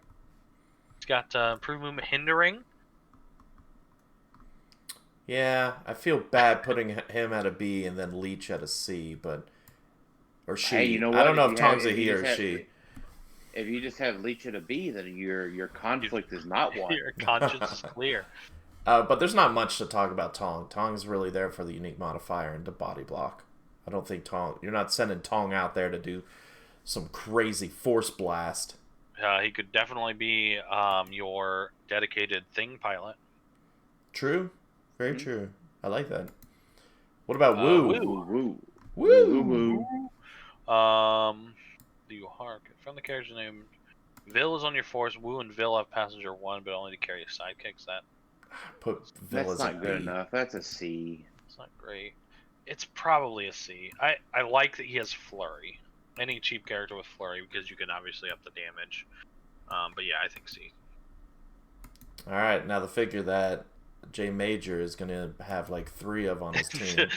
He's got improved movement hindering. yeah, I feel bad putting him at a B and then Leech at a C, but or she. Hey, you know I what? don't know If if you have- Tong's a if you he or just have- she. If you just have Leech at a B, then your conflict is not one. Your conscience is clear. But there's not much to talk about Tong. Tong is really there for the unique modifier and to body block. I don't think Tong. You're not sending Tong out there to do some crazy force blast. He could definitely be your dedicated thing pilot. True, very true. I like that. What about Woo. Woo. Woo! Woo. Do you hark? From the character's name, Vil is on your force. Woo and Vil have passenger 1, but only to carry sidekicks. Put That's Vil as a not good B. enough. That's a C. It's not great. It's probably a C. I like that he has Flurry. Any cheap character with Flurry, because you can obviously up the damage. But yeah, I think C. All right, now the figure that J Major is gonna have like 3 of on his team.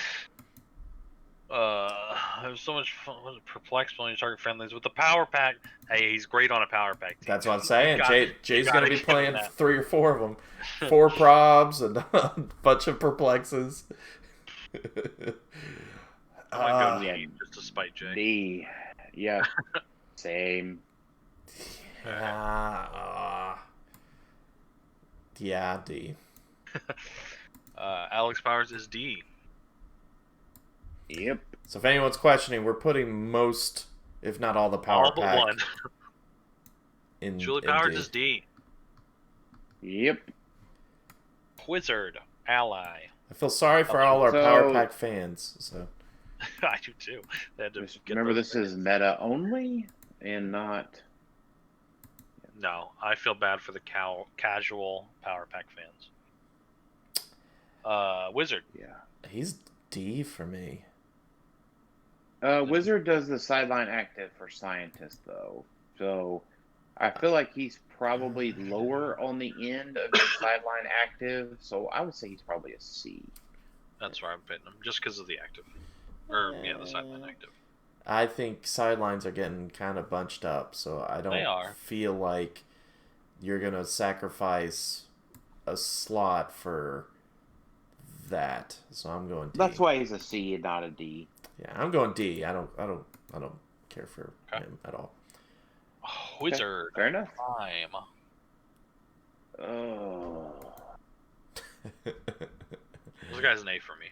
There's so much fun. Was it perplexed when you target friendlies with the power pack? Hey, he's great on a power pack team. That's what I'm saying. Jay's gotta gonna be give him playing that. 3 or 4 of them, 4 probs and a bunch of perplexes. I might go yeah. D just to spite Jay. D. Yeah. Same. Yeah, D. Alex Powers is D. Yep. So if anyone's questioning, we're putting most, if not all, the power All but pack one. in Julie in Powers D. is D. Yep. Wizard ally. I feel sorry for all our So- power pack fans. So I do too. They had to Just get remember, those this is meta only and not. No, I feel bad for the casual power pack fans. Wizard. Yeah. he's D for me. Wizard does the sideline active for scientists, though. So I feel like he's probably lower on the end of his sideline active. So I would say he's probably a C. That's where I'm putting him, just because of the active. Or, yeah, the sideline active. I think sidelines are getting kind of bunched up, so I They don't are. feel like you're gonna sacrifice a slot for that. So I'm going D. That's why he's a C and not a D. Yeah, I'm going D. I don't care for Okay. him at all. Oh, Wizard. Fair enough. Time. Oh. This guy's an A for me.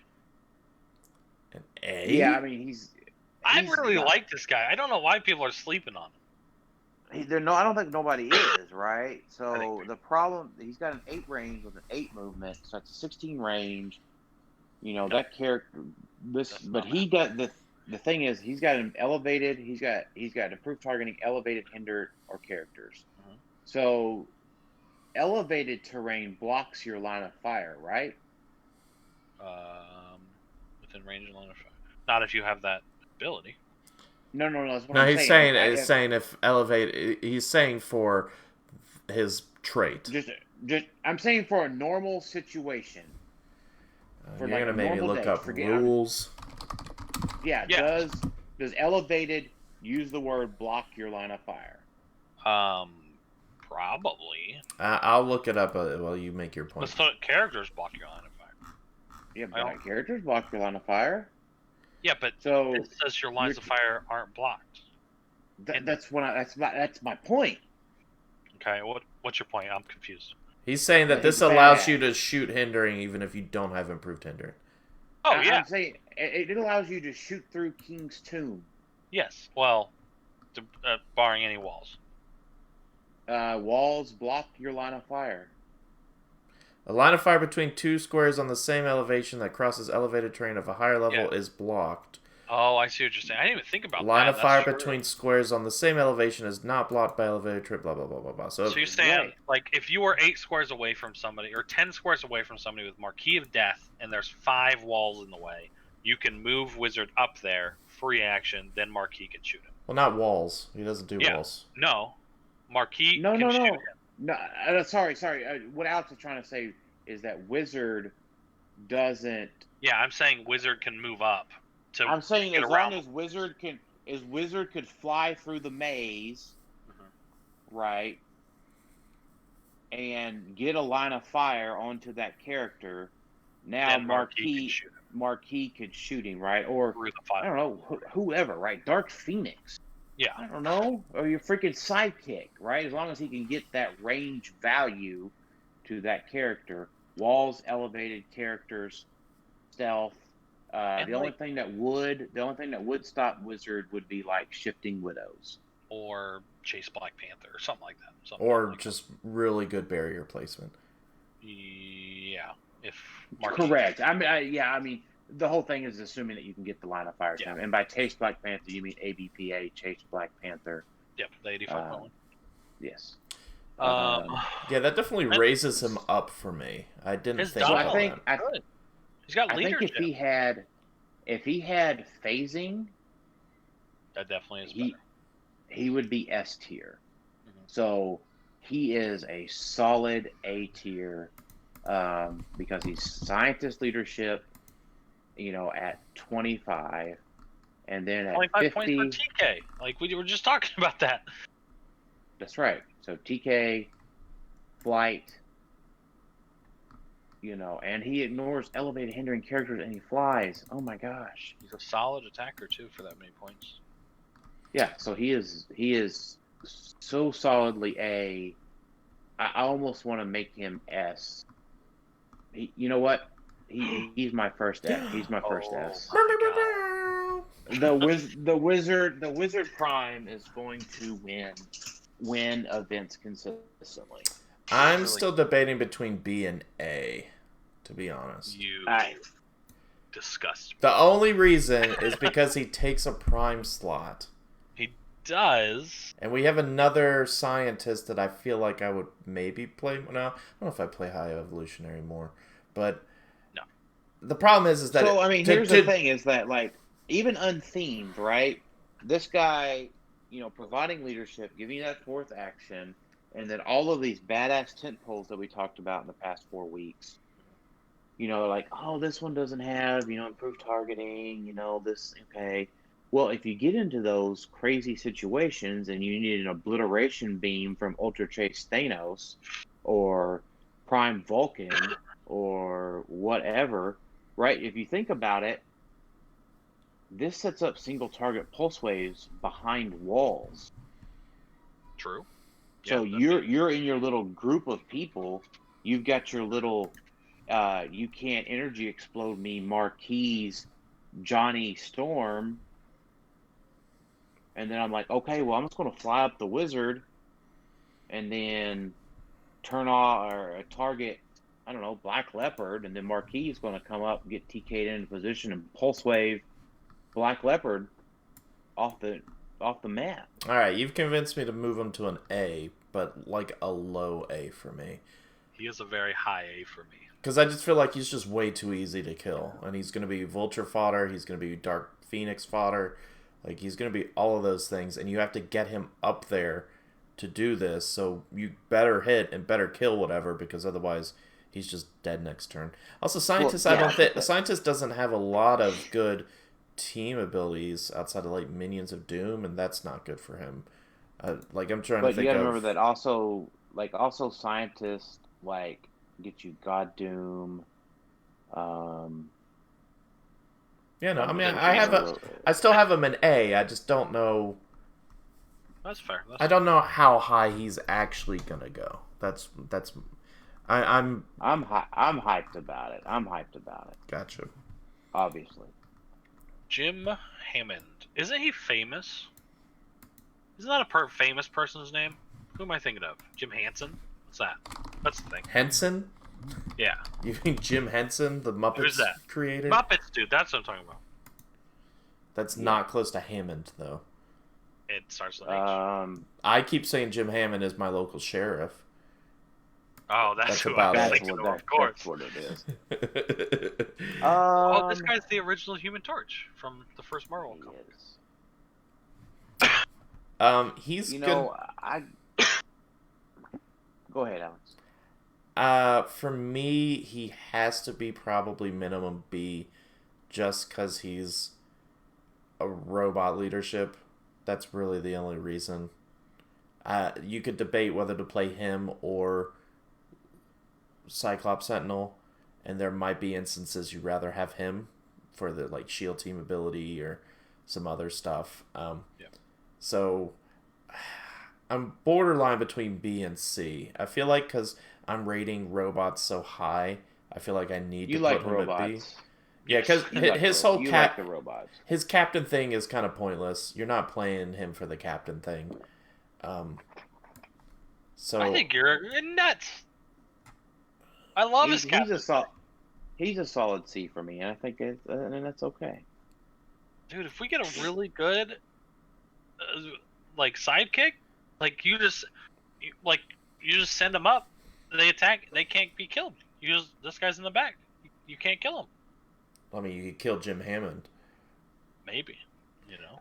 An A? Yeah, I mean I he's really not- like this guy. I don't know why people are sleeping on him. I don't think nobody is, right? I So think- the problem, he's got an 8 range with an 8 movement, so that's a 16 range. You know, that character. That's But not he does the thing is he's got an elevated. He's got improved targeting, elevated, hindered, or characters. Mhm. So elevated terrain blocks your line of fire, right? Within range and line of fire. Not if you have that ability. No. That's what No, I'm he's saying I- he's saying if elevate. He's saying for his trait. just I'm saying for a normal situation. for You're like gonna a maybe normal look day, up forget- rules. Yeah. Yeah. Does elevated use the word block your line of fire? Probably. I'll look it up while you make your point. Let's thought characters block your line of fire. Yeah, I don't- but characters block your line of fire. Yeah, but So it says your lines of fire aren't blocked. that's my point. Okay, what's your point? I'm confused. He's saying that Yeah, this he's allows bad. you to shoot hindering even if you don't have improved hindering. Oh I'm yeah, saying it allows you to shoot through King's Tomb. yes. Well, barring any walls. Walls block your line of fire. A line of fire between 2 squares on the same elevation that crosses elevated terrain of a higher level Yeah. is blocked. Oh, I see what you're saying. I didn't even think about Line that. of fire That's true. between squares on the same elevation is not blocked by elevated trip, blah, blah, blah, blah, blah. So you're saying, Right. like, if you were 8 squares away from somebody, or 10 squares away from somebody with Marquee of Death, and there's 5 walls in the way, you can move Wizard up there, free action, then Marquee can shoot him. Well, not walls. He doesn't do Yeah. walls. No, Marquee No, can no, shoot no. him. No, sorry. What Alex is trying to say is that Wizard doesn't. Yeah, I'm saying Wizard can move up to I'm saying get as around long as Wizard could fly through the maze, right, and get a line of fire onto that character. Now Marquis could shoot him, right? Or through the fire. I don't know, whoever, right? Dark Phoenix. Yeah. I don't know, or your freaking sidekick, right? As long as he can get that range value to that character. Walls, elevated characters, stealth. The only thing that would stop Wizard would be like shifting widows or chase Black Panther or something like that. Or just really good barrier placement. Yeah, if correct. I mean, the whole thing is assuming that you can get the line of fire to him. And by chase Black Panther, you mean ABPA, chase Black Panther. Yep, the 85 one. Yes. Yeah, that definitely raises him up for me. I didn't think about that. He's got leadership. I think if he had phasing, that definitely is better. He would be S tier. So he is a solid A tier because he's scientist leadership, at 25, and then at 25 50 points for TK. Like we were just talking about that. That's right. So TK, flight, and he ignores elevated hindering characters and he flies. Oh my gosh. He's a solid attacker too for that many points. Yeah, so he is so solidly A. I almost want to make him S. You know what? He's my first S. He's my first S. The wizard prime is going to win events consistently. I'm still debating between B and A, to be honest. You disgust me. The only reason is because he takes a prime slot. He does. And we have another scientist that I feel like I would maybe play. No, I don't know if I play High Evolutionary more, but no. The problem is that. So I mean, here's the thing: is that like even unthemed, right? This guy, providing leadership, giving you that fourth action. And then all of these badass tent poles that we talked about in the past 4 weeks, like, oh, this one doesn't have, improved targeting, this, okay. Well, if you get into those crazy situations and you need an obliteration beam from Ultra Chase Thanos or Prime Vulcan or whatever, right? If you think about it, this sets up single target pulse waves behind walls. True. So you're in your little group of people. You've got your little you can't energy explode me Marquis Johnny Storm. And then I'm like, okay, well I'm just gonna fly up the wizard and then turn off or target, I don't know, Black Leopard, and then Marquis is gonna come up, get TK'd into position and pulse wave Black Leopard off the map. All right, you've convinced me to move him to an A, but like a low A for me. He is a very high A for me. Because I just feel like he's just way too easy to kill. And he's going to be Vulture fodder, he's going to be Dark Phoenix fodder. Like, he's going to be all of those things, and you have to get him up there to do this, so you better hit and better kill whatever, because otherwise he's just dead next turn. Also, Scientist, I don't think... The Scientist doesn't have a lot of good team abilities outside of like Minions of Doom, and that's not good for him. I'm trying to think of. But you gotta remember that also Scientists like get you God Doom. Yeah, no, I mean I still have him in A. I just don't know. That's fair. I don't know how high he's actually gonna go. I'm hyped about it. Gotcha. Obviously. Jim Hammond. Isn't he famous? Isn't that a famous person's name? Who am I thinking of? Jim Henson? What's that? That's the thing. Henson? Yeah. You mean Jim Henson, the Muppets Who's that? creator? Muppets, dude. That's what I'm talking about. That's not close to Hammond, though. It starts with H. I keep saying Jim Hammond is my local sheriff. Oh, that's who I was thinking of, of course. That's what it is. Oh, this guy's the original Human Torch from the first Marvel comic. He's you good. know, Go ahead, Alex. For me, he has to be probably minimum B, just because he's a robot leadership. That's really the only reason. You could debate whether to play him or Cyclops Sentinel, and there might be instances you'd rather have him for the like shield team ability or some other stuff. So I'm borderline between B and C. I feel like because I'm rating robots so high, I feel like I need to put him at B. Yeah, because his whole the robots. His captain thing is kind of pointless. You're not playing him for the captain thing. So I think you're nuts. I love his captain. He's a solid C for me, and I think and that's okay. Dude, if we get a really good like sidekick, like you just send them up, they attack, they can't be killed. This guy's in the back. You can't kill him. I mean, you could kill Jim Hammond. Maybe,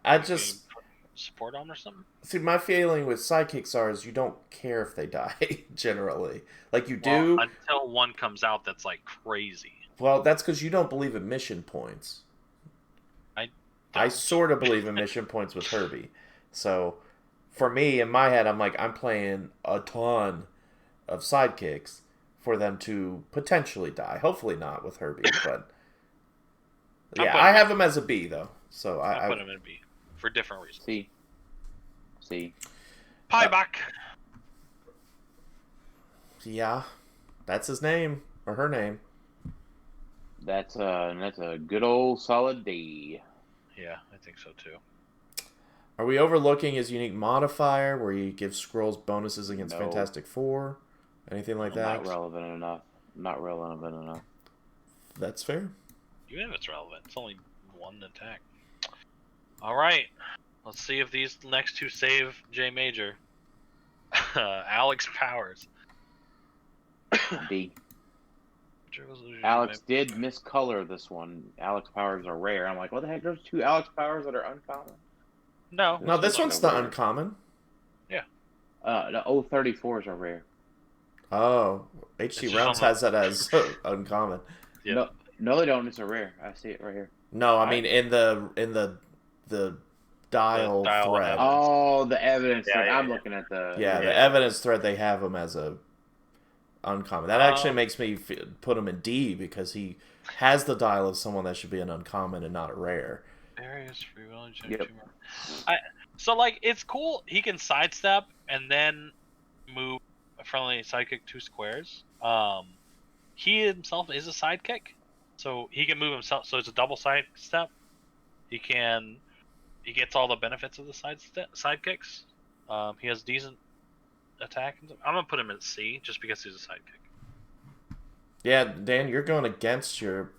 I just support on or something. See, my feeling with sidekicks is you don't care if they die generally. Like you do until one comes out that's like crazy. Well, that's because you don't believe in mission points. I sort of believe in mission points with Herbie. So, for me, in my head, I'm like, I'm playing a ton of sidekicks for them to potentially die. Hopefully not with Herbie, but yeah, I have him as a B though. So I put him in B for different reasons. C. Pieback. Yeah, that's his name or her name. That's a good old solid D. Yeah, I think so too. Are we overlooking his unique modifier where he gives scrolls bonuses against Fantastic Four? Anything like that? Not relevant enough. That's fair. Even if it's relevant, it's only one attack. All right, let's see if these next two save J Major. Alex Powers. D. Alex did miscolor this one. Alex Powers are rare. I'm like, what the heck? There's two Alex Powers that are uncommon? No, this one's the uncommon. Yeah. The 034s are rare. Oh, HT Realms has that as uncommon. Yeah. No, they don't. It's a rare. I see it right here. No, I mean in the dial thread. Oh, the evidence thread. I'm looking at the the evidence thread. They have him as a uncommon. That actually makes me put him in D because he has the dial of someone that should be an uncommon and not a rare. Various free will. So like it's cool. He can sidestep and then move a friendly sidekick 2 squares. He himself is a sidekick, so he can move himself. So it's a double sidestep. He gets all the benefits of the sidekicks. He has decent attack. I'm gonna put him in C just because he's a sidekick. Yeah, Dan, you're going against your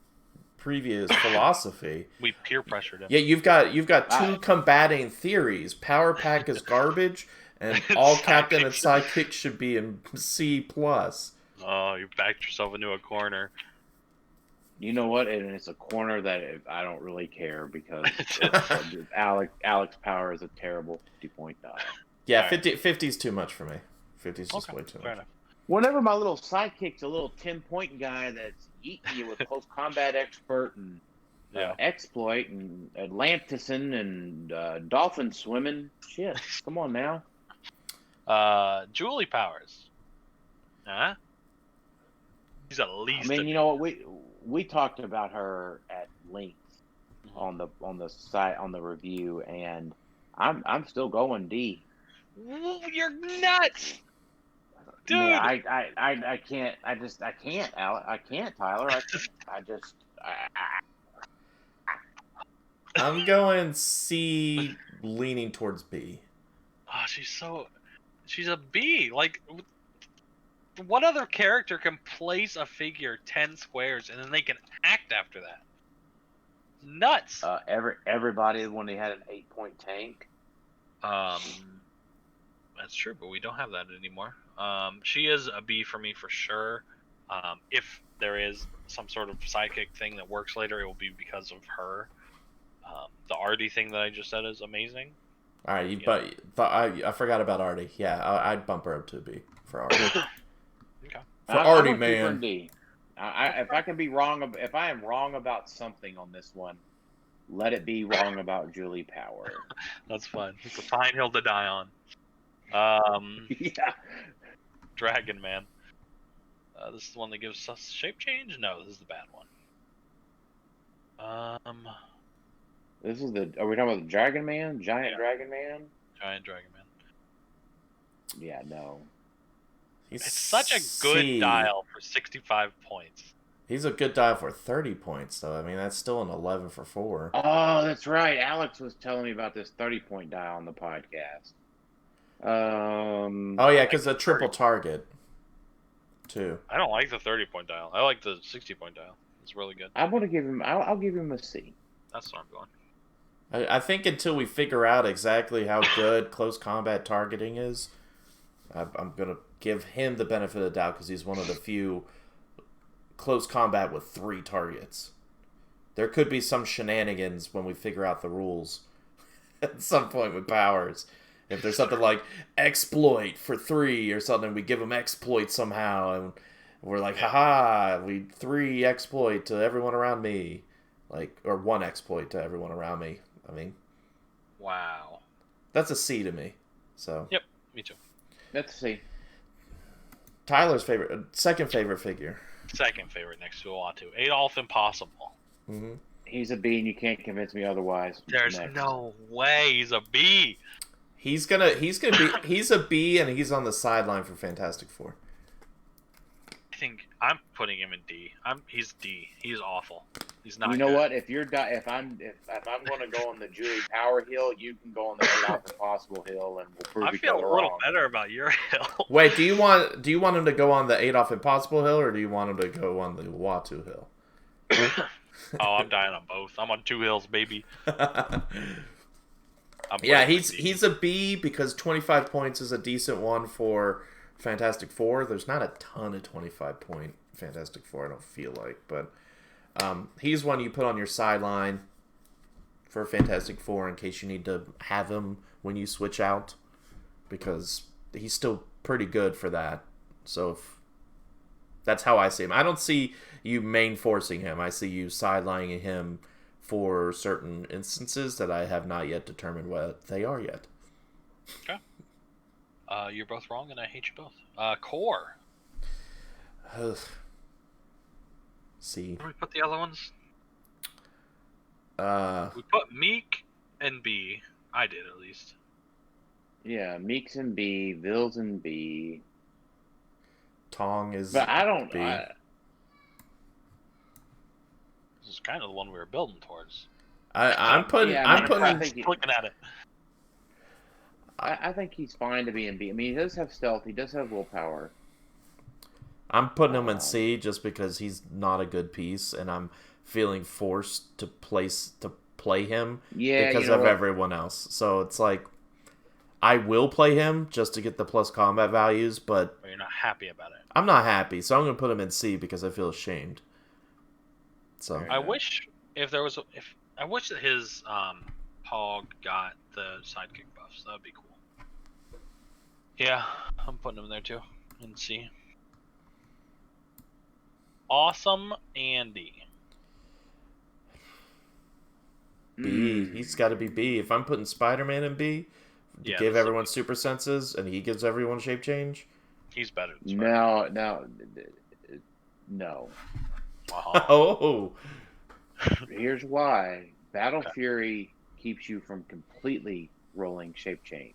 previous philosophy. We peer pressured him. Yeah, you've got two combating theories. Power Pack is garbage, and all captain and sidekick should be in C+. Oh, you backed yourself into a corner. You know what? And it's a corner that I don't really care because Alex Power is a terrible 50-point die. Yeah, 50 is too much for me. 50 is just way too much. Enough. Whenever my little sidekick's a little 10-point guy that's eating you with close combat expert and exploit and Atlantisan and dolphin swimming, shit, come on now. Julie Powers. Huh? He's at least. I mean, you know what we talked about her at length on the site on the review, and I'm still going D. You're nuts, dude. Man, I can't. I can't, Alex. I can't, Tyler. I'm going C, leaning towards B. Oh, she's a B. Like, what other character can place a figure 10 squares and then they can act after that? Nuts. Everybody when they had an 8-point tank. That's true, but we don't have that anymore. She is a B for me for sure. If there is some sort of psychic thing that works later, it will be because of her. The Artie thing that I just said is amazing. All right, I forgot about Artie. Yeah, I'd bump her up to a B for Artie. For I'm Artie, gonna keep her in man. D. If I can be wrong, if I am wrong about something on this one, let it be wrong about Julie Power. That's fine. It's a fine hill to die on. Yeah. Dragon Man. This is the one that gives us shape change? No, this is the bad one. This is the. Are we talking about the Dragon Man? Giant Dragon Man? Giant Dragon Man. Yeah, no. It's such a good dial for 65 points. He's a good dial for 30 points, though. I mean, that's still an 11 for 4. Oh, that's right. Alex was telling me about this 30-point dial on the podcast. Oh, yeah, because a triple target, too. I don't like the 30-point dial. I like the 60-point dial. It's really good. I want to give him. I'll give him a C. That's where I'm going. I think until we figure out exactly how good close combat targeting is, I'm going to give him the benefit of the doubt because he's one of the few close combat with 3 targets. There could be some shenanigans when we figure out the rules at some point with powers. If there's something like exploit for 3 or something, we give him exploit somehow, and we're like, haha, we 3 exploit to everyone around me. Or 1 exploit to everyone around me. I mean, wow. That's a C to me. So. Yep, me too. Let's see. Tyler's second favorite figure. Second favorite next to Uatu. Adolf Impossible. Mm-hmm. He's a B, and you can't convince me otherwise. There's no way he's a B. He's a B, and he's on the sideline for Fantastic Four. I think I'm putting him in D. He's D. He's awful. He's not. You know good. what? If I'm going to go on the Julie Power hill, you can go on the Adolf Impossible hill, and we'll prove I each feel other a little wrong. better about your hill. Wait, do you want him to go on the Adolf Impossible hill, or do you want him to go on the Uatu hill? Oh, I'm dying on both. I'm on 2 hills, baby. Yeah, he's a B because 25 points is a decent one for Fantastic Four. There's not a ton of 25-point Fantastic Four, I don't feel like, but he's one you put on your sideline for Fantastic Four in case you need to have him when you switch out, because he's still pretty good for that. So that's how I see him. I don't see you main forcing him. I see you sidelining him for certain instances that I have not yet determined what they are yet. Okay. You're both wrong, and I hate you both. Core. See. Where do we put the other ones? We put Meek and B. I did, at least. Yeah, Meek's in B, Ville's in B. Tong is. But I don't. B. This is kind of the one we were building towards. I'm putting. Looking at it. I think he's fine to be in B. I mean, he does have stealth. He does have willpower. I'm putting him in C just because he's not a good piece, and I'm feeling forced to play him because of everyone else. So it's like I will play him just to get the plus combat values, but you're not happy about it. I'm not happy, so I'm gonna put him in C because I feel ashamed. So I wish I wish that his Pog got the sidekick buffs. That would be cool. Yeah, I'm putting him there too. In C. Awesome Andy. B. He's got to be B. If I'm putting Spider-Man in B, to give everyone super senses, and he gives everyone shape change, he's better than Spider-Man. No. Oh. Here's why. Battle Fury keeps you from completely rolling shape change.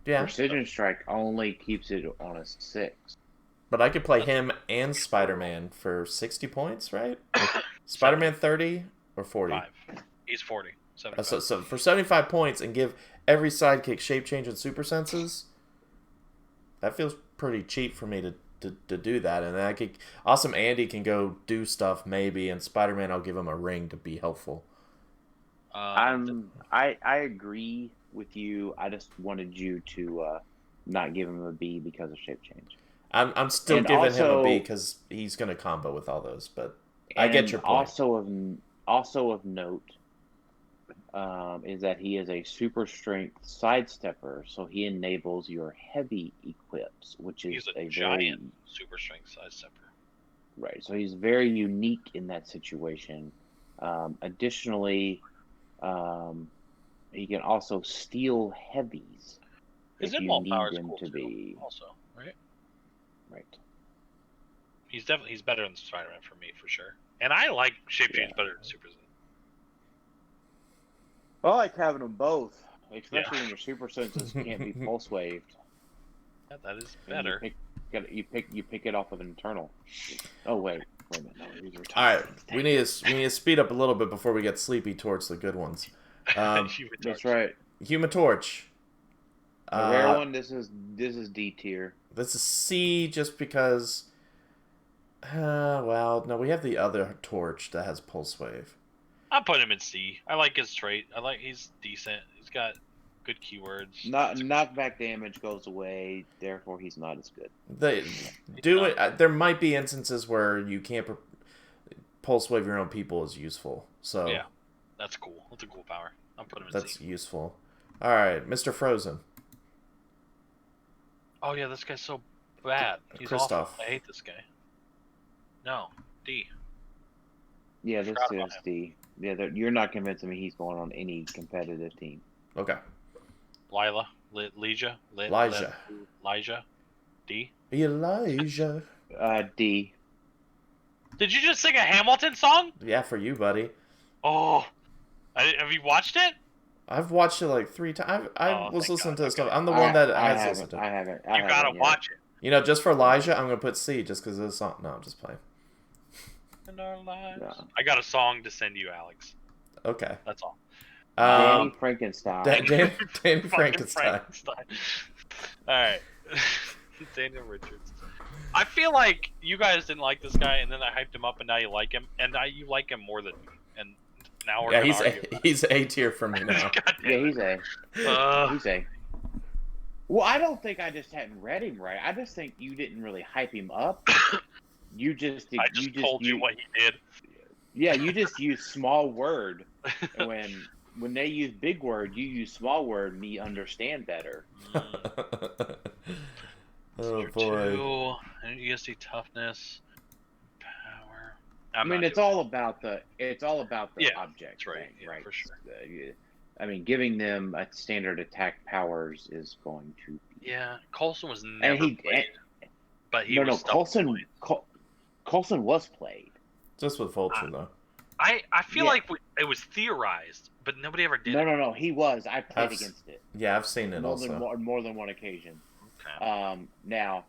Yeah. Precision Strike only keeps it on a 6. But I could play him and Spider-Man for 60 points, right? Spider-Man 30 or 40? 5. He's 40. 75. So for 75 points and give every sidekick shape change and super senses, that feels pretty cheap for me to do that. And then Awesome Andy can go do stuff maybe, and Spider-Man I'll give him a ring to be helpful. I agree with you. I just wanted you to not give him a B because of shape change. I'm still giving him a B because he's going to combo with all those, but I get your point. Also of note, is that he is a super strength sidestepper, so he enables your heavy equips, which is He's a very giant super strength size stepper. right. So he's very unique in that situation. Additionally, he can also steal heavies His if you involve need power is them cool to too, be also, right? right. He's better than Spider-Man for me, for sure. And I like Shapeshifters Yeah. better than Super Zen. I like having them both, especially Yeah. when your super senses can't be pulse waved. Yeah, that is And better. You pick it off of an internal. Oh wait a minute. No, these are All right, we need to speed up a little bit before we get sleepy towards the good ones. That's right. Human Torch. The rare one. This is D tier. This is C just because. Well, no, we have the other torch that has pulse wave. I'm putting him in C. I like his trait. He's decent. He's got good keywords. Knockback damage goes away, therefore he's not as good. There might be instances where you can't pulse wave your own people is useful. So yeah, that's cool. That's a cool power. I'm putting him in that's C. useful. All right, Mr. Frozen. Oh yeah, this guy's so bad. He's Kristoff. awful. I hate this guy. No, D. Yeah, this Forgot about is D. Yeah, you're not convincing me he's going on any competitive team. Okay. Elijah. D. Elijah. D. Did you just sing a Hamilton song? Yeah, for you, buddy. Oh, have you watched it? I've watched it like 3 times. I was listening to this stuff. I'm the I- one that I has haven't. listened to it. I haven't. You gotta watch it. You know, just for Elijah, I'm gonna put C just because of the song. No, I'm just playing. In our lives. No. I got a song to send you, Alex. Okay. That's all. Danny Frankenstein. Danny Fucking Frankenstein. All right. Daniel Richards. I feel like you guys didn't like this guy, and then I hyped him up, and now you like him, and you like him more than me. And now we're gonna argue about it. he's A tier for me now. God Yeah, damn it. he's A. He's A. Well, I don't think I just hadn't read him right. I just think you didn't really hype him up. You just I just told you what he did. Yeah, you just use small word. And when they use big word, you use small word. Me understand better. Oh boy. And ESD toughness, power. I mean, it's all about the Yeah, object. that's right. Thing, Yeah, right? for sure. I mean, giving them a standard attack powers is going to. Yeah, Coulson was never played, but he was Coulson was played. Just with Vulture though. I feel like it was theorized, but nobody ever did. No. He was. I played against it. Yeah, I've seen it more than one occasion. Okay. Now,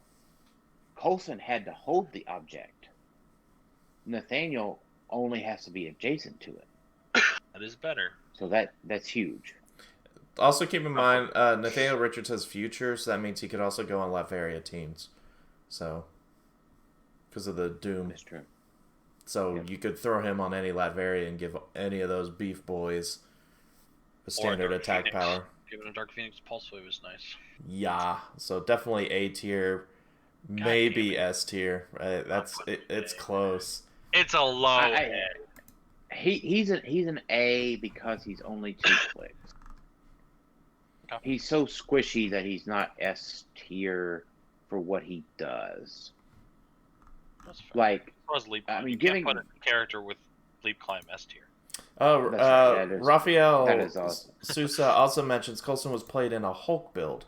Coulson had to hold the object. Nathaniel only has to be adjacent to it. That is better. So that's huge. Also, keep in mind, Nathaniel Richards has future, so that means he could also go on Latveria teams. So, because of the Doom. That's true. So you could throw him on any Latveria and give any of those beef boys a standard attack Phoenix. power. Giving a Dark Phoenix Pulse Wave is nice. Yeah, so definitely A tier, maybe S tier. Right? It's close. It's a low. He's an A because he's only 2 clicks. Okay. He's so squishy that he's not S tier for what he does. That's fair. Like, Leap I Climb. mean, You can't put a character with Leap Climb S tier. Oh, Raphael awesome. Sousa also mentions Coulson was played in a Hulk build.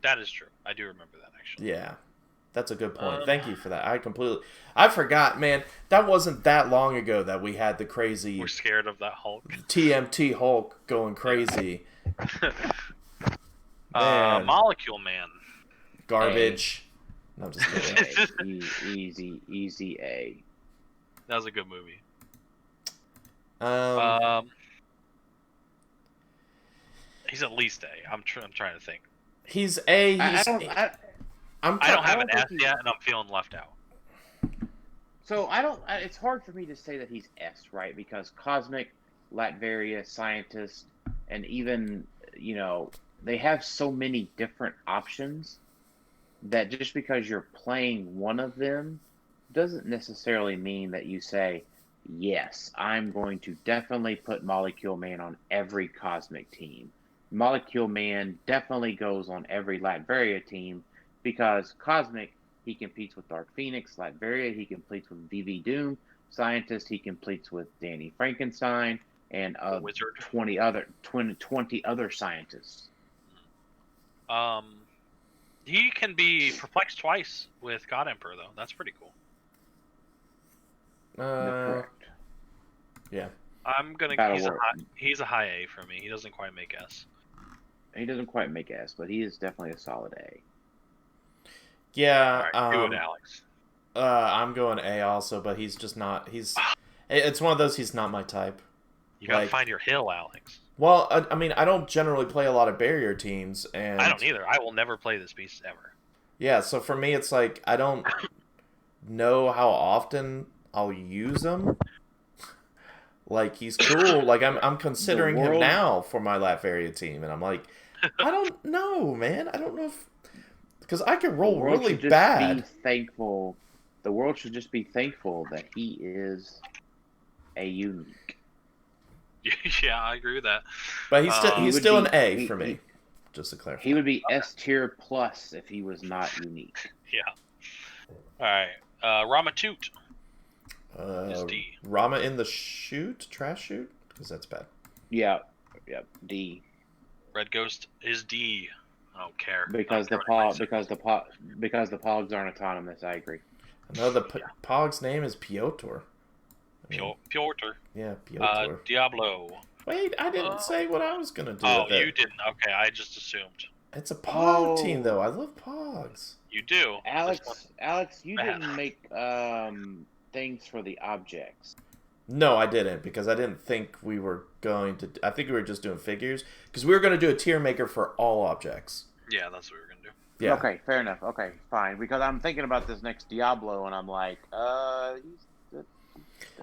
That is true. I do remember that, actually. Yeah, that's a good point. Thank you for that. I forgot, man. That wasn't that long ago that we had the crazy. We're scared of that Hulk. TMT Hulk going crazy. Man. Molecule Man. Garbage. No, I'm just kidding. Easy A. That was a good movie. He's at least A. I'm trying to think. He's A. I don't have an S yet, and I'm feeling left out. So it's hard for me to say that he's S, right? Because Cosmic, Latveria, Scientist, and even, they have so many different options that just because you're playing one of them doesn't necessarily mean that you say, yes, I'm going to definitely put Molecule Man on every Cosmic team. Molecule Man definitely goes on every Latveria team because Cosmic, he competes with Dark Phoenix. Latveria, he competes with VV Doom. Scientist, he competes with Danny Frankenstein and Wizard. 20 other scientists. He can be perplexed twice with God Emperor though. That's pretty cool. Correct. Yeah. I'm gonna. He's a high A for me. He doesn't quite make S. He doesn't quite make S, but he is definitely a solid A. Yeah. All right, do it, Alex. I'm going A also, but he's just not. It's one of those. He's not my type. You gotta find your hill, Alex. Well, I mean, I don't generally play a lot of barrier teams, and I don't either. I will never play this piece ever. Yeah, so for me, it's like I don't know how often I'll use him. Like he's cool. Like I'm considering him now for my Latveria team, and I'm like, I don't know, man. I don't know if because I can roll really bad. Be thankful. The world should just be thankful that he is a unique. Yeah, I agree with that. But he's still an A for me. Just to clarify, he would be S tier plus if he was not unique. Yeah. All right, Ramatut. Is D. Rama in the trash chute, because that's bad. Yeah, D. Red Ghost is D. I don't care. Because the Pogs aren't autonomous. I agree. No, the Pog's name is Piotr. Piotr. Yeah, Piotr. Diablo. Wait, I didn't say what I was gonna do. Oh, with it. You didn't. Okay, I just assumed. It's a Pog team, though. I love Pogs. You do, Alex, you didn't make things for the objects. No, I didn't, because I didn't think we were going to. I think we were just doing figures, because we were going to do a tier maker for all objects. Yeah, that's what we were going to do. Yeah. Okay, fair enough. Okay, fine. Because I'm thinking about this next Diablo, and I'm like,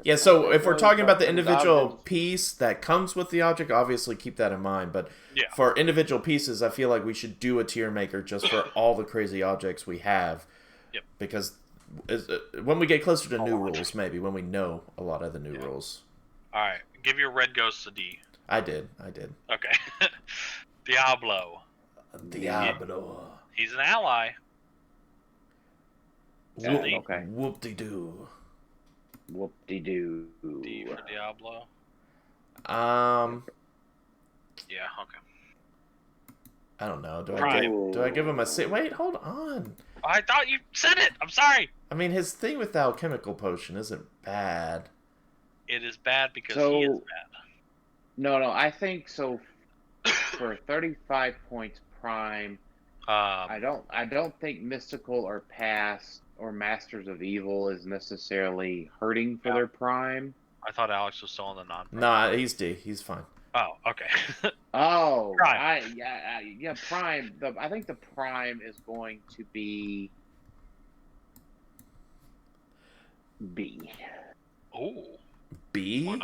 Yeah, so if we're talking about the individual piece that comes with the object, obviously keep that in mind. But for individual pieces, I feel like we should do a tier maker just for all the crazy objects we have. Yep. Because when we get closer to new rules, maybe, when we know a lot of the new rules. All right, give your Red Ghost a D. I did. Okay. Diablo. He's an ally. Okay. Whoop-de-doo. Whoop-de-doo. D for Diablo. Yeah, okay. I don't know. Do I give him a C? Wait, hold on. I thought you said it. I'm sorry. I mean, his thing with the alchemical potion isn't bad. It is bad because he is bad. No, I think so. For 35 points prime, I don't think mystical or past or masters of evil is necessarily hurting for their prime. I thought Alex was still on the non-prime. Nah, he's D. He's fine. Oh, okay. Prime. Prime. I think the prime is going to be B. Oh. B?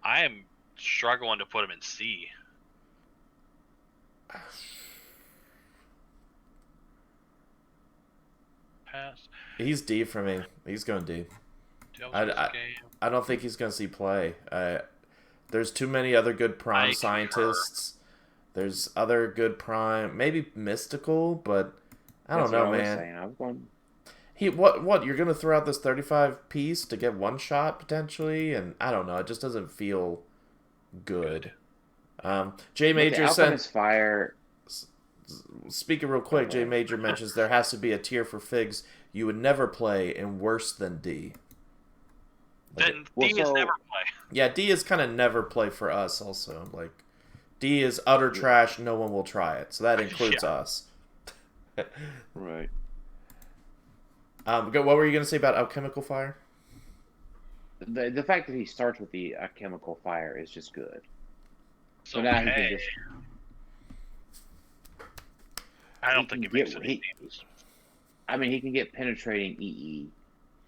I am struggling to put him in C. Pass. He's D for me. He's going D. I don't think he's going to see play. There's too many other good prime scientists. There's other good prime, maybe mystical, but I don't know, man. What you're gonna throw out this 35 piece to get one shot potentially, and I don't know. It just doesn't feel good. J Major said. Fire. Speaking real quick, J Major mentions there has to be a tier for figs you would never play in worse than D. Then D is never play. Yeah, D is kind of never play for us also. Like, D is utter trash, no one will try it. So that includes us. Right. What were you going to say about alchemical fire? The fact that he starts with the alchemical fire is just good. So now he can just... I don't think it makes any difference. I mean, he can get penetrating EE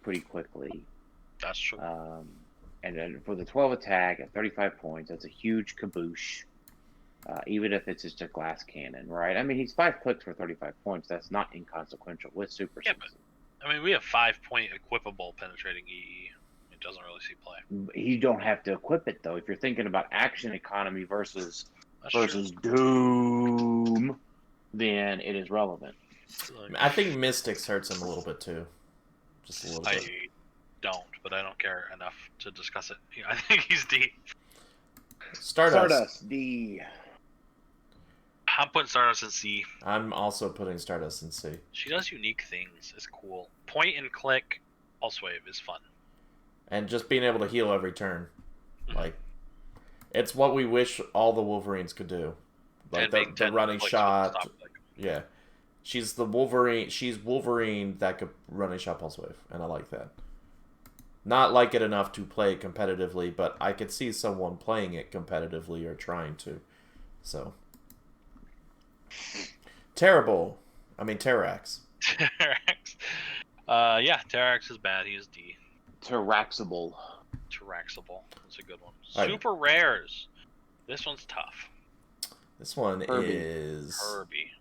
pretty quickly. That's true. And then for the 12 attack at 35 points, that's a huge kaboosh. Even if it's just a glass cannon, right? I mean, he's 5 clicks for 35 points. That's not inconsequential with super. Yeah, but I mean, we have 5-point equipable penetrating EE. doesn't really see play. You don't have to equip it though. If you're thinking about action economy versus That's Doom, then it is relevant. I think Mystics hurts him a little bit too. Just a little bit. I don't, but I don't care enough to discuss it. I think he's D. Stardust. D. I'm putting Stardust in C. I'm also putting Stardust in C. She does unique things. It's cool. Point and click pulse wave is fun. And just being able to heal every turn. Like, it's what we wish all the Wolverines could do. Like the running shot. Yeah. She's the Wolverine. She's Wolverine that could running shot pulse wave, and I like that. Not like it enough to play it competitively, but I could see someone playing it competitively or trying to. So. Terrible. I mean, Terrax. Terrax. Yeah, Terrax is bad. He is D. Terraxable. That's a good one. Super rares. This one's tough. This one Herbie. is Herbie.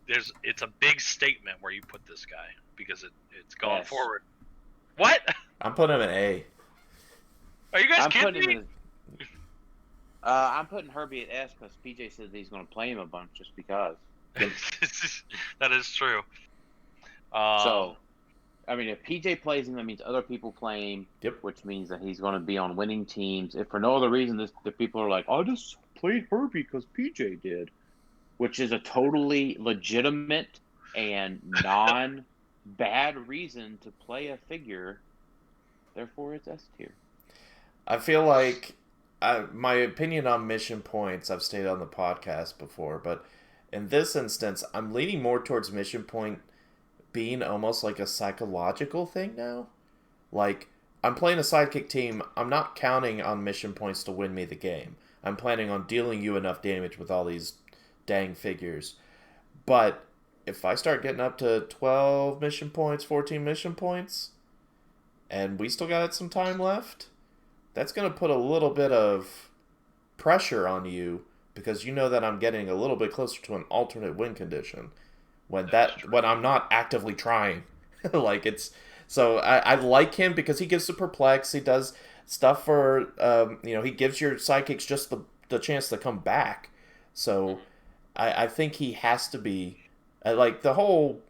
It's a big statement where you put this guy because it's going forward. What? I'm putting him in A. Are you guys kidding me? I'm putting Herbie at S because PJ says he's going to play him a bunch just because. That is true. So, I mean, if PJ plays him, that means other people play him. Yep. Which means that he's going to be on winning teams. If for no other reason, the people are like, I just played Herbie because PJ did. Which is a totally legitimate and non-bad reason to play a figure. Therefore, it's S tier. I feel like my opinion on mission points, I've stated on the podcast before, but in this instance, I'm leaning more towards mission point being almost like a psychological thing now. Like, I'm playing a sidekick team, I'm not counting on mission points to win me the game. I'm planning on dealing you enough damage with all these dang figures. But if I start getting up to 12 mission points, 14 mission points, and we still got some time left, that's going to put a little bit of pressure on you because you know that I'm getting a little bit closer to an alternate win condition when I'm not actively trying. Like it's so I like him because he gives the perplex. He does stuff for he gives your sidekicks just the chance to come back. So I think he has to be like the whole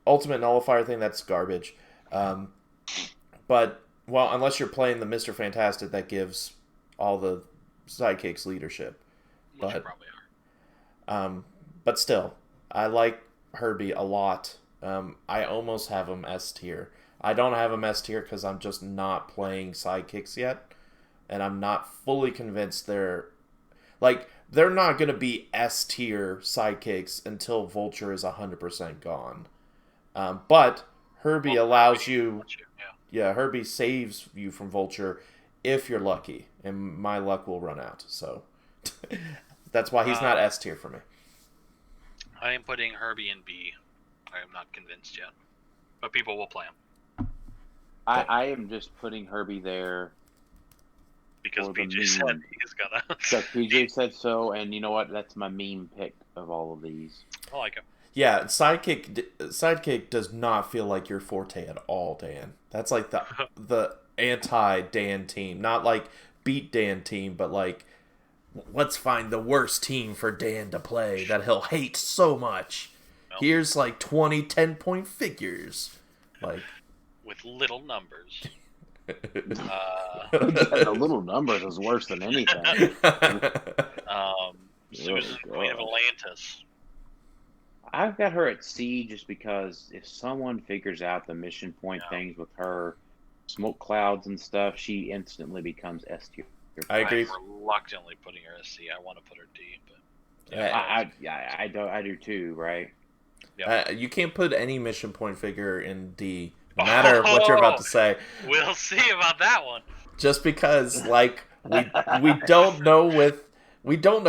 ultimate nullifier thing. That's garbage. But well, unless you're playing the Mr. Fantastic that gives all the sidekicks leadership. Which you probably are. But still, I like Herbie a lot. I almost have him S tier. I don't have him S tier because I'm just not playing sidekicks yet. And I'm not fully convinced they're not going to be S tier sidekicks until Vulture is 100% gone. But Herbie allows you... Yeah, Herbie saves you from Vulture if you're lucky. And my luck will run out. So that's why he's not S tier for me. I am putting Herbie in B. I am not convinced yet. But people will play him. I am just putting Herbie there. Because PJ said he's gonna. Because PJ said so, and you know what? That's my meme pick of all of these. I like him. Yeah, sidekick does not feel like your forte at all, Dan. That's like the anti-Dan team. Not like beat Dan team, but like let's find the worst team for Dan to play that he'll hate so much. Well, here's like 20 10-point figures. Like with little numbers. The little numbers is worse than anything. Susan, Queen of Atlantis. I've got her at C just because if someone figures out the mission point things with her smoke clouds and stuff, she instantly becomes S tier. I agree. I'm reluctantly putting her as C. I want to put her D, but I do too, right? Yeah. You can't put any mission point figure in D, no matter what you're about to say. We'll see about that one. Just because, like, we don't know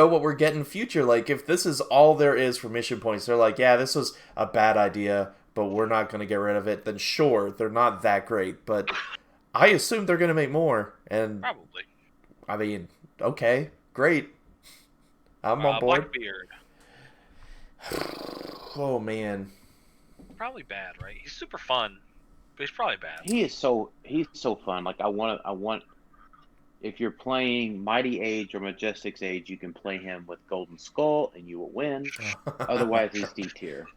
what we're getting in future. Like, if this is all there is for mission points, they're like, yeah, this was a bad idea, but we're not going to get rid of it. Then sure, they're not that great, but I assume they're going to make more. And probably. I mean, okay, great. I'm on board. Blackbeard. Oh man. Probably bad, right? He's super fun. But he's probably bad. He's so fun. Like I want. If you're playing Mighty Age or Majestic's Age, you can play him with Golden Skull and you will win. Otherwise, he's D tier.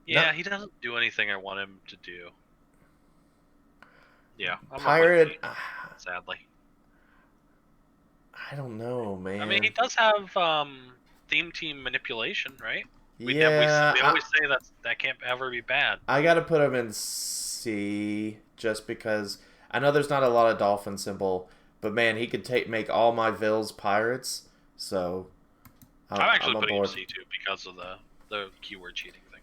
Yeah, he doesn't do anything I want him to do. Yeah, I'm Pirate. Sadly, I don't know, man. I mean, he does have theme team manipulation, right? We always say that can't ever be bad. I gotta put him in C just because I know there's not a lot of dolphin symbol, but man, he could make all my Vills pirates. So I'm actually putting him in C too because of the keyword cheating thing.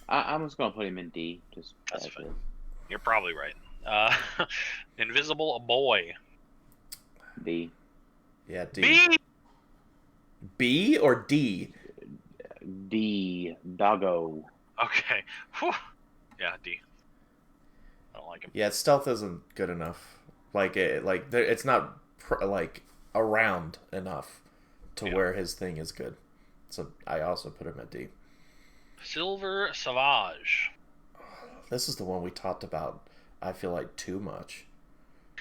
I'm just gonna put him in D. That's fine. You're probably right. Invisible boy. D. Yeah, D. B. B or D? D. Doggo. Okay. Whew. Yeah, D. I don't like him. Yeah, stealth isn't good enough. It's not around enough to where his thing is good. So I also put him at D. Silver Savage. This is the one we talked about. I feel like too much.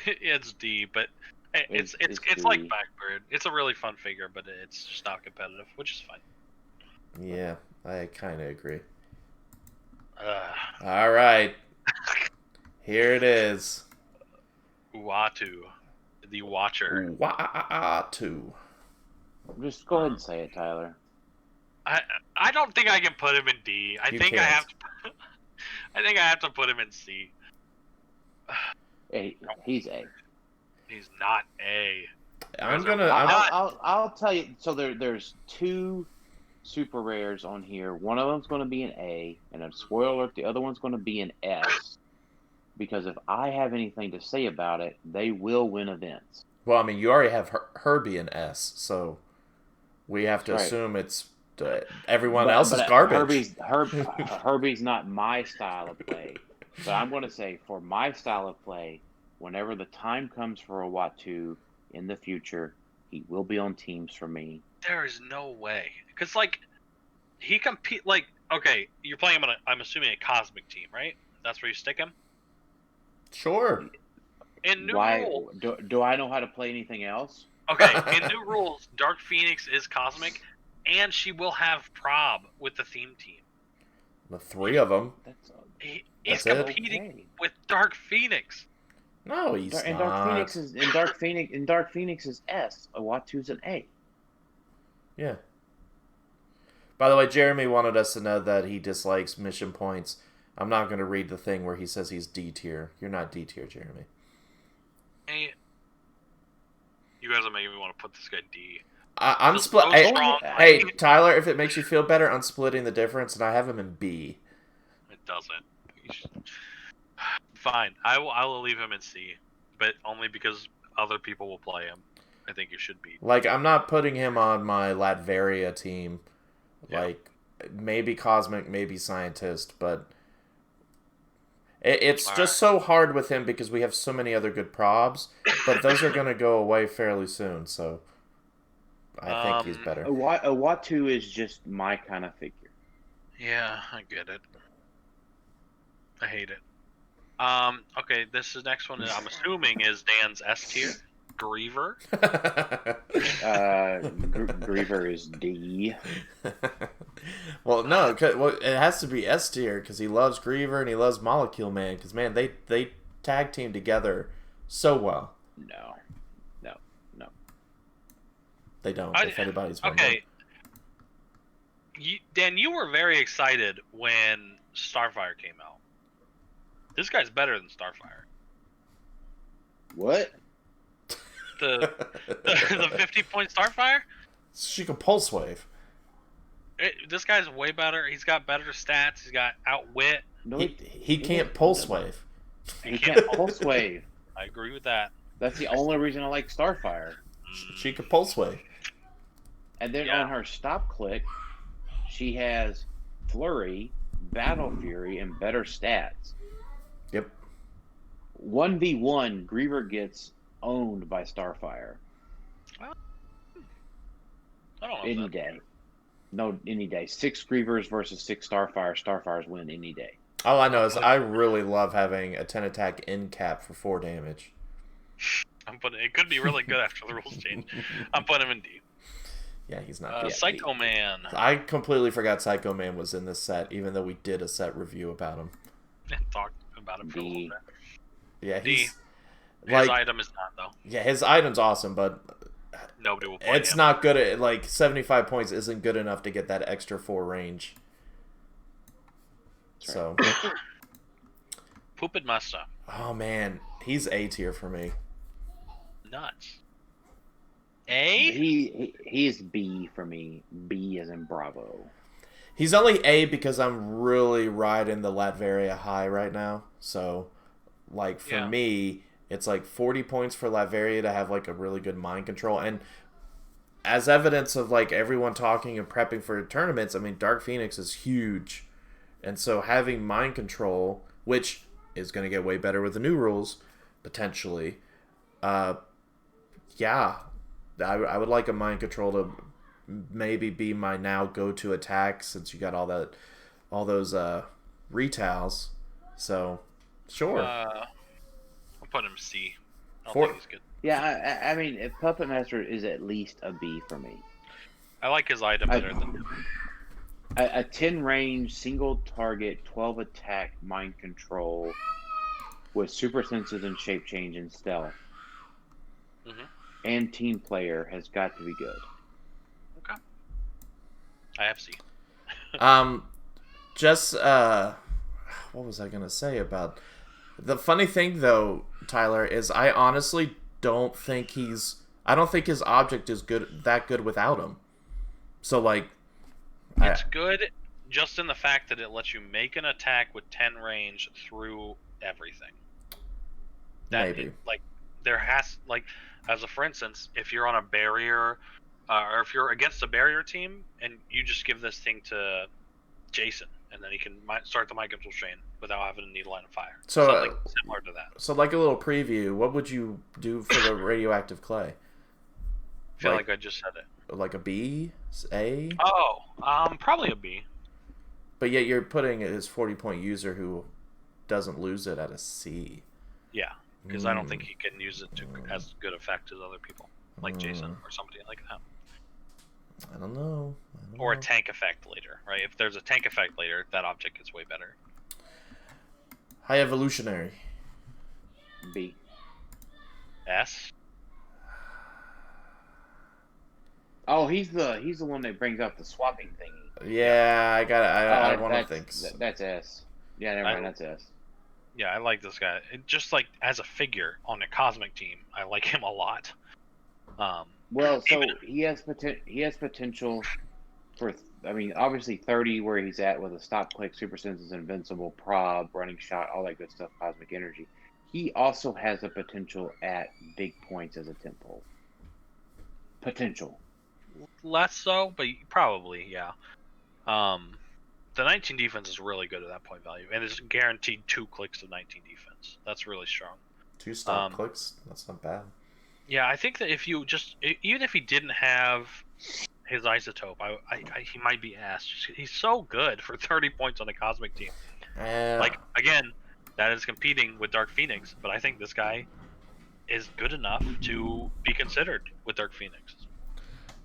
It's D, but it's like Backbird. It's a really fun figure, but it's just not competitive, which is fine. Yeah, I kind of agree. All right, here it is. Uatu the Watcher. Uatu. Just go ahead and say it, Tyler. I don't think I can put him in D. I think I have to put him in C. Hey, he's A. He's not A. I'll tell you. So there's two super rares on here. One of them's going to be an A, and a spoiler alert, the other one's going to be an S. Because if I have anything to say about it, they will win events. Well, I mean, you already have Herbie in S, so we have to assume it's everyone else is garbage. Herbie's not my style of play. But I'm going to say, for my style of play, whenever the time comes for a Uatu in the future, he will be on teams for me. There is no way. Because, he compete, okay, you're playing him on I'm assuming, a Cosmic team, right? That's where you stick him? Sure. In new rules... Do I know how to play anything else? Okay, in new rules, Dark Phoenix is Cosmic, and she will have Prob with the theme team. The three of them. He's competing with Dark Phoenix. No, he's not. And Dark Phoenix is S. Uatu's an A. Yeah. By the way, Jeremy wanted us to know that he dislikes mission points. I'm not going to read the thing where he says he's D tier. You're not D tier, Jeremy. Hey, you guys are making me want to put this guy D. I'm splitting. Hey, Tyler, if it makes you feel better, I'm splitting the difference, and I have him in B. It doesn't. Fine, I will leave him in C, but only because other people will play him. I think you should be. I'm not putting him on my Latveria team. Yeah. Maybe Cosmic, maybe Scientist, but it's just so hard with him because we have so many other good probs, but those are going to go away fairly soon, so I think he's better. Uatu is just my kind of figure. Yeah, I get it. I hate it. Okay, this is next one. I'm assuming is Dan's S tier. Griever. Griever is D. Well, no, it has to be S tier because he loves Griever and he loves Molecule Man. Because man, they tag team together so well. No. They don't. If anybody's okay. Dan, you were very excited when Starfire came out. This guy's better than Starfire. What? The 50-point Starfire? She can pulse wave. This guy's way better. He's got better stats. He's got outwit. No, he can't pulse wave. He can't pulse wave. I agree with that. That's the only reason I like Starfire. She can pulse wave. And then on her stop click, she has Flurry, Battle Fury, and better stats. Yep. 1v1, Griever gets owned by Starfire. Well, I don't know. Any day. No, any day. 6 Grievers versus 6 Starfire. Starfires win any day. All I know is I really love having a 10 attack in cap for 4 damage. It could be really good after the rules change. I'm putting him in D. Yeah, he's not. Psycho Man. I completely forgot Psycho Man was in this set, even though we did a set review about him. Talked about him for a little bit. Yeah, his item is not though. Yeah, his item's awesome, but nobody will play it's him. not good at 75 points isn't good enough to get that extra 4 range. So Pooped Master. Oh man, he's A tier for me. Nuts. A? He is B for me. B as in Bravo. He's only A because I'm really riding the Latveria high right now. So, for me, it's 40 points for Latveria to have a really good mind control. And as evidence of everyone talking and prepping for tournaments, I mean, Dark Phoenix is huge. And so having mind control, which is going to get way better with the new rules, potentially, I would like a mind control to maybe be my now go-to attack since you got all those retails. So, sure. I'll put him C. I don't think he's good. Yeah, I mean, if Puppet Master is at least a B for me. I like his item better than a 10 range, single target, 12 attack, mind control with super senses and shape change and stealth. Mm-hmm. And team player has got to be good. Okay. I have C. What was I gonna say about the funny thing though, Tyler, is I honestly don't think his object is that good without him. So it's good just in the fact that it lets you make an attack with 10 range through everything. Maybe. As a for instance, if you're on a barrier, or if you're against a barrier team, and you just give this thing to Jason, and then he can start the mind control chain without having to need a line of fire. So something similar to that. So a little preview, what would you do for the radioactive clay? I feel like I just said it. Like a B? A? Oh, probably a B. But yet you're putting his 40-point user who doesn't lose it at a C. Yeah, because I don't think he can use it to as good effect as other people, like Jason or somebody like that. I don't know. Or a tank effect later, right? If there's a tank effect later, that object gets way better. High evolutionary. B. S. Oh, he's the one that brings up the swapping thingy. Yeah, I want to think. That's S. Yeah, never mind. That's S. Yeah, I like this guy. Just as a figure on a cosmic team, I like him a lot. Well, so he has potential for. I mean, obviously 30 where he's at with a stop, click, super senses, invincible, prob, running shot, all that good stuff, cosmic energy. He also has a potential at big points as a temple. Potential. Less so, but probably, yeah. The 19 defense is really good at that point value, and it's guaranteed 2 clicks of 19 defense. That's really strong. 2 stop clicks? That's not bad. Yeah, I think that if you even if he didn't have his isotope, he might be ass. He's so good for 30 points on a cosmic team. Again, that is competing with Dark Phoenix, but I think this guy is good enough to be considered with Dark Phoenix.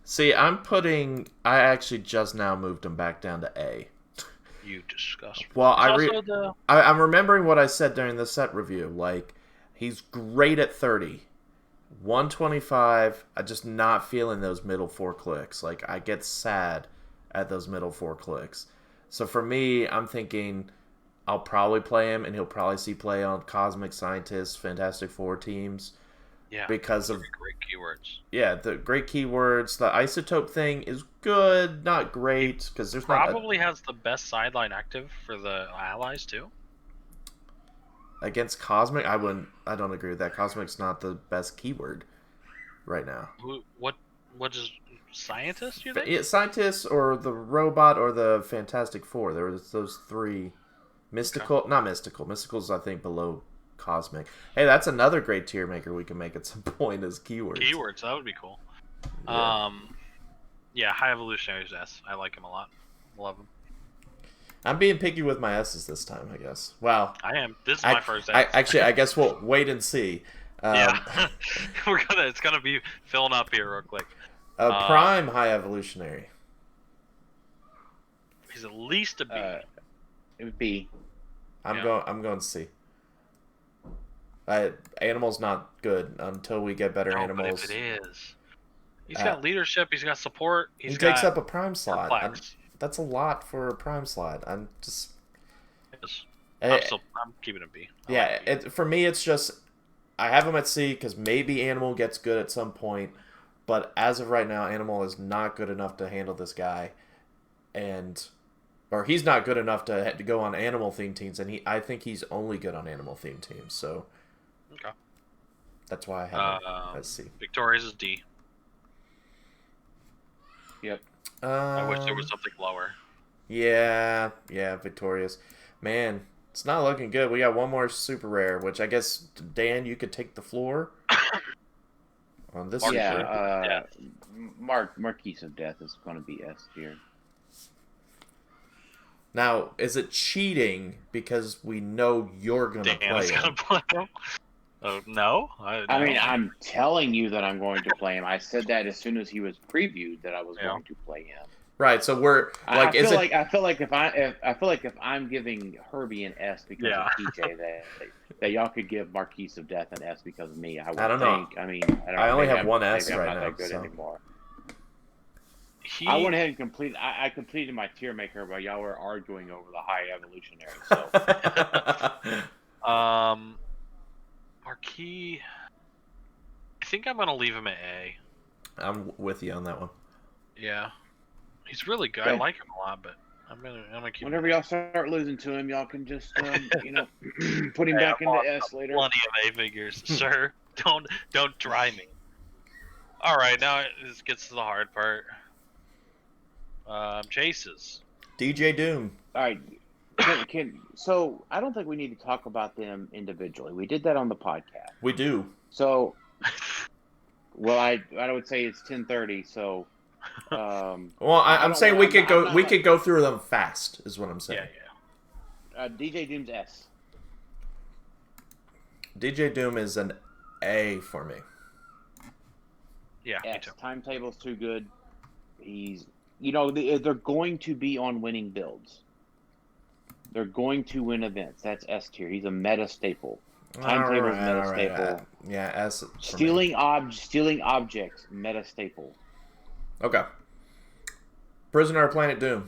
See, I actually just now moved him back down to A. You disgust. Well, I'm remembering what I said during the set review. He's great at 30. 125, I'm just not feeling those middle 4 clicks. I get sad at those middle 4 clicks. So for me, I'm thinking I'll probably play him, and he'll probably see play on Cosmic Scientists, Fantastic Four teams. Yeah, because of great keywords. Yeah, the great keywords. The isotope thing is good, not great, because there's probably has the best sideline active for the allies too. Against Cosmic, I don't agree with that. Cosmic's not the best keyword right now. What is scientist? You think? Yeah, scientist or the robot or the Fantastic Four. There was those 3. Mystical, okay. Not mystical. Mystical's I think below Cosmic. Hey, that's another great tier maker we can make at some point as keywords. Keywords, that would be cool. Yeah. Yeah, High Evolutionary's S. I like him a lot. Love him. I'm being picky with my S's this time, I guess. Well, I am. This is my first S. I guess we'll wait and see. Yeah, it's gonna be filling up here real quick. Prime High Evolutionary. He's at least a B. It would be. I'm going C. Animal's not good until we get better animals. But if it is, he's got leadership. He's got support. He takes up a prime slot. That's a lot for a prime slot. I'm just. I'm keeping a B. For me, it's just I have him at C because maybe Animal gets good at some point, but as of right now, Animal is not good enough to handle this guy, or he's not good enough to go on animal themed teams, and I think he's only good on animal themed teams. So, okay, that's why I have him at C. Victorious is D. Yep. I wish there was something lower. Yeah, Victorious. Man, it's not looking good. We got one more super rare, which I guess, Dan, you could take the floor on this. Marquise of Death is going to be S tier. Now, is it cheating because we know you're going to play him? No. I mean, I'm telling you that I'm going to play him. I said that as soon as he was previewed that I was going to play him. Right. So we're like, I feel like if I'm giving Herbie an S because of TJ, that y'all could give Marquise of Death an S because of me. I don't know. I mean, I only have one S right now. I'm not that good anymore. I went ahead and completed. I completed my tier maker while y'all were arguing over the High Evolutionary. So, Marquis, I think I'm gonna leave him at A. I'm with you on that one. Yeah, he's really good. I like him a lot, but I'm gonna keep. Whenever y'all start losing to him, y'all can just put him back into S later. Plenty of A figures, sir. Don't try me. All right, now this gets to the hard part. Chases. DJ Doom. All right. So I don't think we need to talk about them individually. We did that on the podcast. We do. So, well, I would say it's 10:30. So, well, I'm saying we could go through them fast. Is what I'm saying. Yeah. DJ Doom's S. DJ Doom is an A for me. Yeah. S. Me too. Timetable's too good. He's. They're going to be on winning builds. They're going to win events. That's S tier. He's a meta staple. Timetable's meta staple. Yeah, S. Stealing objects, meta staple. Okay. Prisoner of Planet Doom.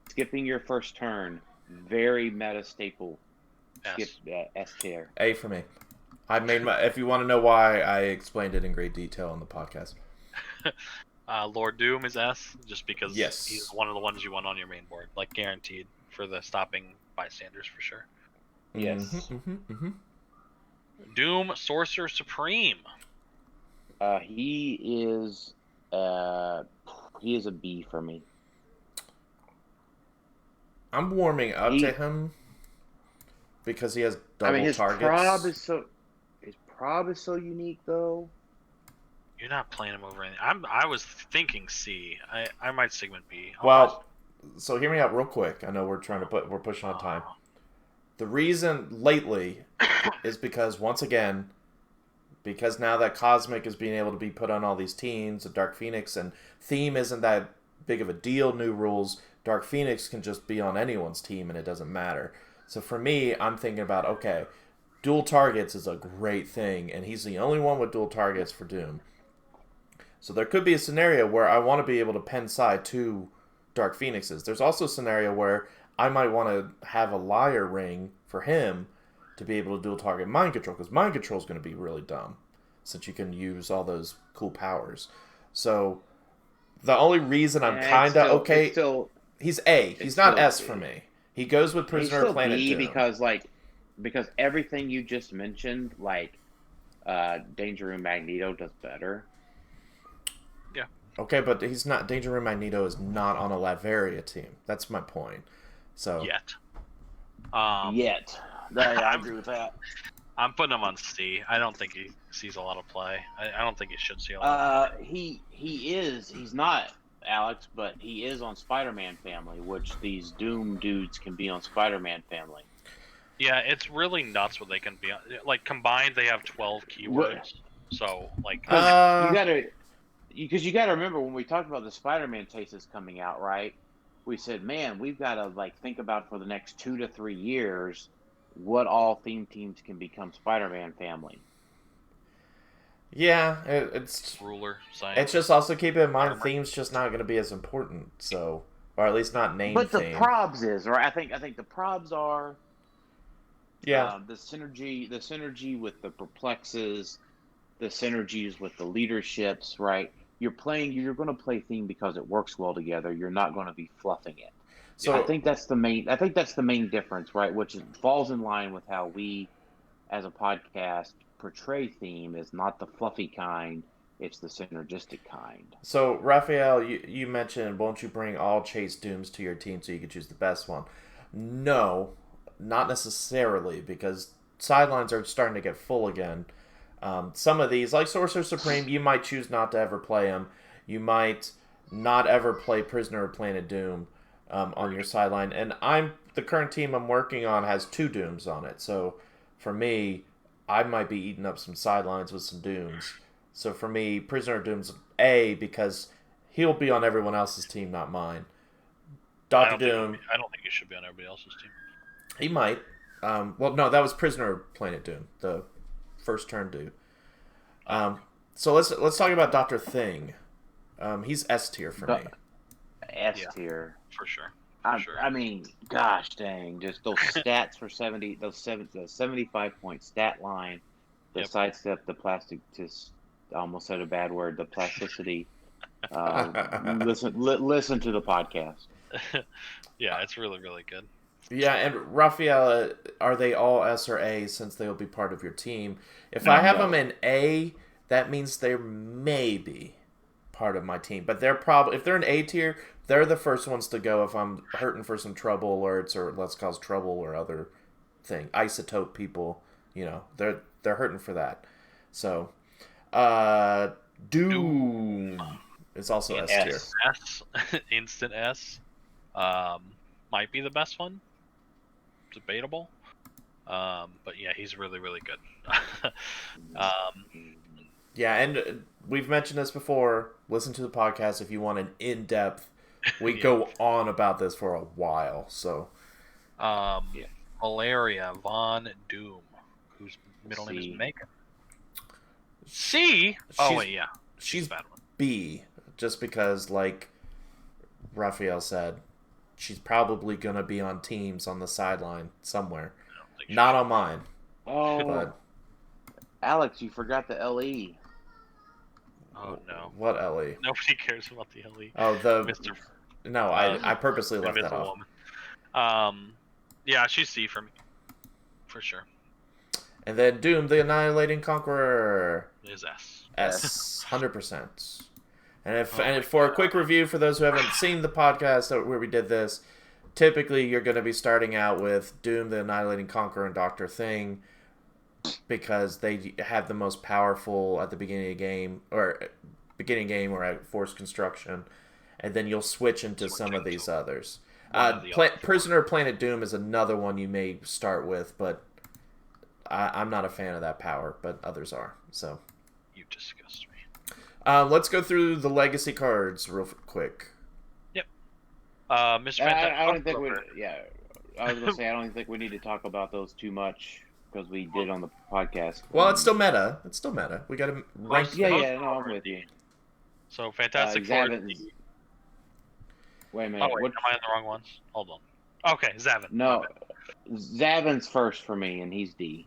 Skipping your first turn, very meta staple. S. S tier. A for me. I made my. If you want to know why, I explained it in great detail on the podcast. Lord Doom is S, just because yes. He's one of the ones you want on your main board, like guaranteed for the stopping bystanders for sure. Yes. Doom Sorcerer Supreme. He is a B for me. I'm warming up to him because he has double his targets. His prob is so unique though. You're not playing him over anything. I was thinking C. I might segment B. So hear me out real quick. I know we're pushing on time. The reason lately is because once again, because now that Cosmic is being able to be put on all these teams, and Dark Phoenix and theme isn't that big of a deal. New rules, Dark Phoenix can just be on anyone's team and it doesn't matter. So for me, I'm thinking about dual targets is a great thing, and he's the only one with dual targets for Doom. So there could be a scenario where I want to be able to pen side 2 Dark Phoenixes. There's also a scenario where I might want to have a Liar Ring for him to be able to dual target Mind Control, because Mind Control is going to be really dumb since you can use all those cool powers. So the only reason I'm kind of okay, he's A. He's not S for me. He goes with Prisoner of Planet Doom. Because everything you just mentioned, Danger Room Magneto does better. Yeah. Okay, but he's not. Danger Room Magneto is not on a Latveria team. That's my point. So yet. I agree with that. I'm putting him on C. I don't think he sees a lot of play. I don't think he should see a lot of play. He's not Alex, but he is on Spider-Man Family, which these Doom dudes can be on Spider-Man Family. Yeah, it's really nuts what they can be on. Like, combined, they have 12 keywords. So, like... you gotta remember when we talked about the Spider-Man chases coming out, right? We said, man, we've got to like think about for the next 2 to 3 years what all theme teams can become Spider-Man Family. Yeah, it's ruler science. It's just also keep in mind armor. theme's just not going to be as important. So, or at least not name But theme. the probs is right. I think the probs are. Yeah. The synergy with the perplexes, the synergies with the leaderships, right? You're going to play theme because it works well together. You're not going to be fluffing it. So I think that's the main difference, right? Which falls in line with how we, as a podcast, portray theme is not the fluffy kind; it's the synergistic kind. So Raphael, you mentioned, won't you bring all Chase Dooms to your team so you can choose the best one? No, not necessarily, because sidelines are starting to get full again. Some of these, like Sorcerer Supreme, you might choose not to ever play them. You might not ever play Prisoner of Planet Doom on your sideline. And the current team I'm working on has 2 Dooms on it. So for me, I might be eating up some sidelines with some Dooms. So for me, Prisoner of Doom's A, because he'll be on everyone else's team, not mine. Dr. Doom... I don't think he should be on everybody else's team. He might. Well, no, that was Prisoner of Planet Doom. The first turn do. So let's talk about Dr. Thing. He's S tier for me. S tier for sure. I mean, gosh dang, just those stats for 75-point stat line, the sidestep, the plastic. Just almost said a bad word. The plasticity. Listen to the podcast. Yeah, it's really really good. Yeah, and Raphael, are they all S or A since they will be part of your team? If I have them in A, that means they're maybe part of my team. But they're probably, if they're in A tier, they're the first ones to go if I'm hurting for some trouble alerts or let's cause trouble or other thing. Isotope people, they're hurting for that. So, Doom is also S tier. S, instant S. Might be the best one. Debatable. But yeah, he's really, really good. Yeah, and we've mentioned this before. Listen to the podcast if you want an in-depth. We go on about this for a while, so. Malaria Von Doom, whose middle name is Megan. C? She's a bad one. B, just because, like Raphael said, she's probably going to be on teams on the sideline somewhere. Not on mine. Oh, but... Alex, you forgot the LE. Oh, no. What LE? Nobody cares about the LE. Oh, the... Mr. No, I purposely left that off. Woman. Yeah, she's C for me. For sure. And then Doom, the Annihilating Conqueror. Is S. S, 100%. And for a quick review for those who haven't seen the podcast where we did this, typically you're going to be starting out with Doom, the Annihilating Conqueror, and Dr. Thing because they have the most powerful at the beginning of game or at force construction, and then you'll switch into some of these others. Prisoner of Planet Doom is another one you may start with, but I'm not a fan of that power, but others are. So you disgust me. Let's go through the legacy cards real quick. Yep. Mr. Fantastic. I don't think we. Yeah, I was gonna say I don't think we need to talk about those too much because we did on the podcast. Well, it's still meta. We got to rank. No, I'm with you. So Fantastic Four. Wait a minute. Oh, wait, am I on the wrong ones? Hold on. Okay, Zavin. No, Zavin's first for me, and he's D.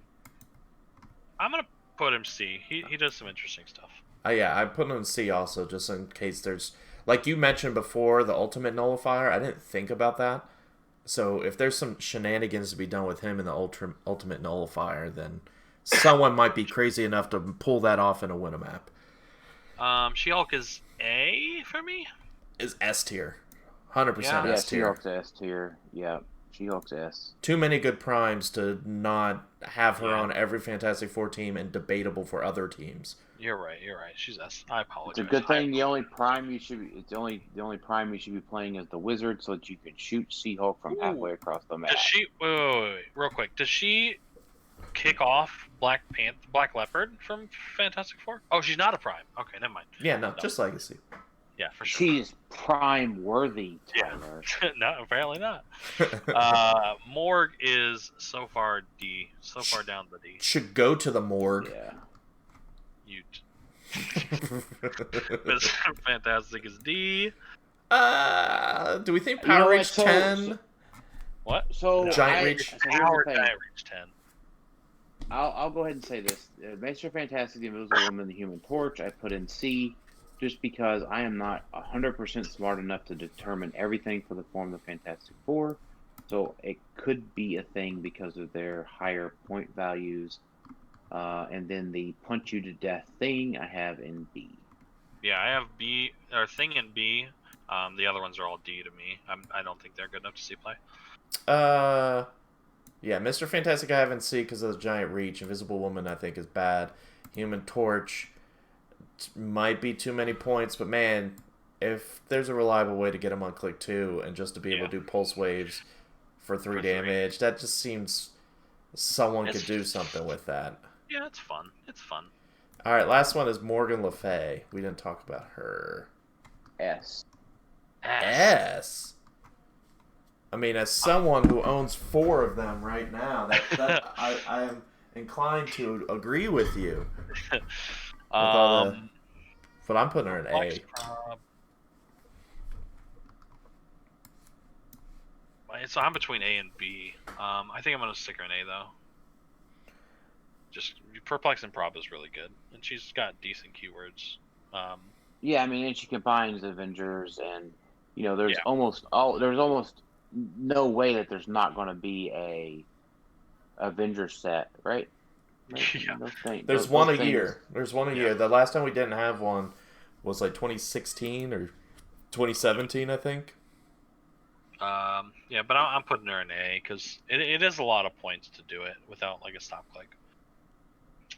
I'm gonna put him C. He does some interesting stuff. Yeah, I put him in C also, just in case there's, like you mentioned before, the Ultimate Nullifier. I didn't think about that. So if there's some shenanigans to be done with him in the Ultimate Nullifier, then someone might be crazy enough to pull that off in a Winamap. She-Hulk is A for me? Is S tier. 100% S tier. She-Hulk's S tier, yeah. She-Hulk's S. Too many good primes to not have her Yeah. on every Fantastic Four team and debatable for other teams. You're right. She's S. I apologize. It's a good thing the only prime you should be playing is the Wizard, so that you can shoot She-Hulk from halfway across the map. Does she? Wait, real quick. Does she kick off Black Leopard from Fantastic Four? Oh, she's not a prime. Okay, never mind. Yeah, no, just Legacy. Yeah, for sure. She's prime worthy, Tylor. Yeah. No, apparently not. Morgue is so far D. So far down the D. Should go to the morgue. Yeah. Mr. Fantastic is D. Do we think Power Reach 10? What? So Giant Reach. Power Giant Reach 10. I'll go ahead and say this: Mr. Fantastic, the Invisible Woman, the Human Torch. I put in C, just because I am not 100% smart enough to determine everything for the form of the Fantastic Four. So it could be a thing because of their higher point values. And then the punch you to death thing I have in B. Yeah, I have B or thing in B. The other ones are all D to me. I don't think they're good enough to see play. Yeah, Mr. Fantastic I have in C because of the Giant Reach. Invisible Woman I think is bad. Human Torch might be too many points, but man, if there's a reliable way to get him on click 2 and just to be able to do pulse waves for 3 damage, that just seems someone could do something with that. Yeah, it's fun. It's fun. All right, last one is Morgan Le Fay. We didn't talk about her. S. S. I mean, as someone who owns 4 of them right now, I am inclined to agree with you. But I'm putting her in A. So I'm between A and B. I think I'm gonna stick her in A though. Just Perplex and Prob is really good, and she's got decent keywords. Yeah, I mean, and she combines Avengers, and there's almost no way that there's not going to be a Avengers set, right? Yeah. There's one a year. There's one a year. The last time we didn't have one was like 2016 or 2017, I think. Yeah, but I'm putting her in A because it is a lot of points to do it without like a stop click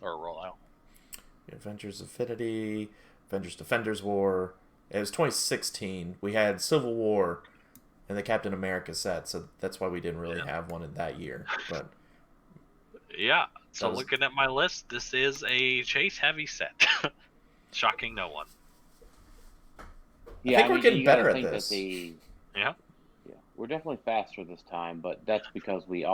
or a rollout. Avengers Affinity, Avengers Defenders War. It was 2016. We had Civil War and the Captain America set, so that's why we didn't really have one in that year. But yeah, so looking at my list, this is a chase heavy set. Shocking no one. Yeah, I think we're getting better at this. Yeah, we're definitely faster this time, but that's because we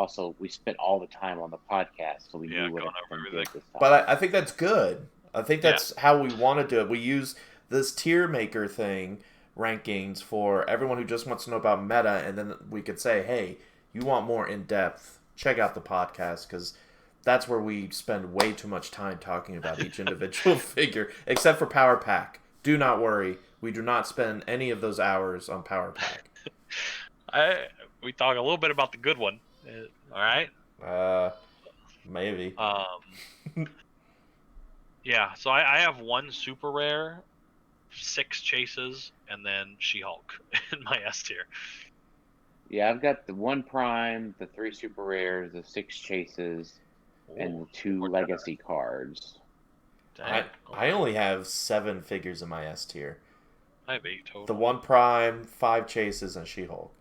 spent all the time on the podcast, so we knew what everything did this time. But I think that's good. I think that's how we want to do it. We use this tier maker thing rankings for everyone who just wants to know about meta, and then we could say, hey, you want more in-depth, check out the podcast, because that's where we spend way too much time talking about each individual figure, except for Power Pack. Do not worry, we do not spend any of those hours on Power Pack. We talk a little bit about the good one. All right? Maybe. Yeah, so I have 1 super rare, 6 chases, and then She-Hulk in my S tier. Yeah, I've got the 1 prime, the 3 super rares, the 6 chases, and the 2 legacy cards. I only have 7 figures in my S tier. I have 8 total. The 1 prime, 5 chases, and She-Hulk.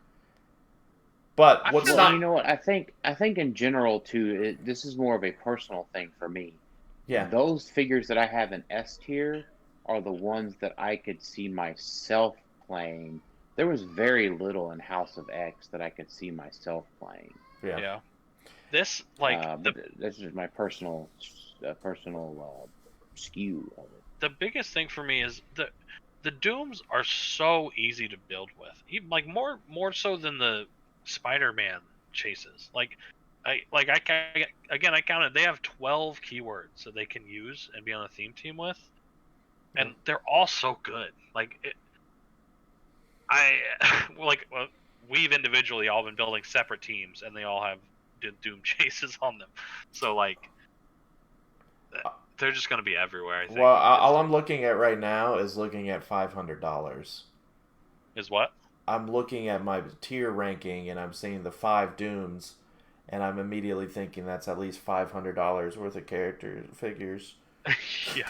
But what's not? You know what? I think in general too, this is more of a personal thing for me. Yeah. Those figures that I have in S tier are the ones that I could see myself playing. There was very little in House of X that I could see myself playing. Yeah. This this is my personal skew of it. The biggest thing for me is the Dooms are so easy to build with, even like more so than the Spider-Man chases. I counted. They have 12 keywords that they can use and be on a theme team with, and they're all so good. We've individually all been building separate teams, and they all have Doom chases on them. So they're just going to be everywhere. I think. Well, all I'm looking at right now is looking at $500. Is what? I'm looking at my tier ranking and I'm seeing the 5 Dooms, and I'm immediately thinking that's at least $500 worth of character figures. Yeah.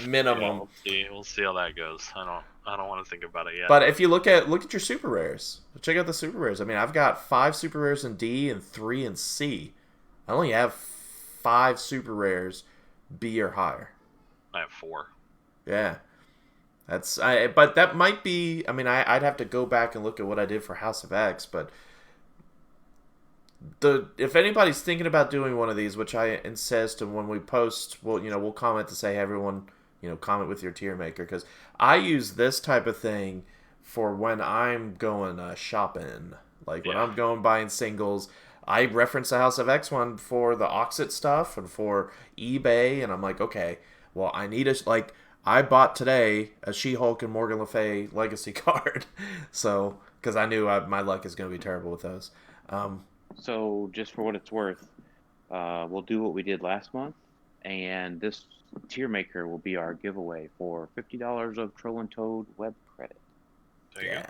Minimum. Yeah, we'll see. We'll see how that goes. I don't want to think about it yet. But if you look at your super rares, check out the super rares. I mean, I've got 5 super rares in D and 3 in C. I only have 5 super rares B or higher. I have 4. Yeah. But that might be. I mean, I'd have to go back and look at what I did for House of X. But if anybody's thinking about doing one of these, which I insist, and when we post, we'll comment to say, hey, everyone, comment with your tier maker, because I use this type of thing for when I'm going shopping, like when I'm going buying singles. I reference the House of X one for the Oxid stuff and for eBay, and I'm like, okay, well, I need I bought today a She-Hulk and Morgan Le Fay legacy card, so because I knew my luck is going to be terrible with those. So just for what it's worth, we'll do what we did last month, and this tier maker will be our giveaway for $50 of Troll and Toad web credit. There you go.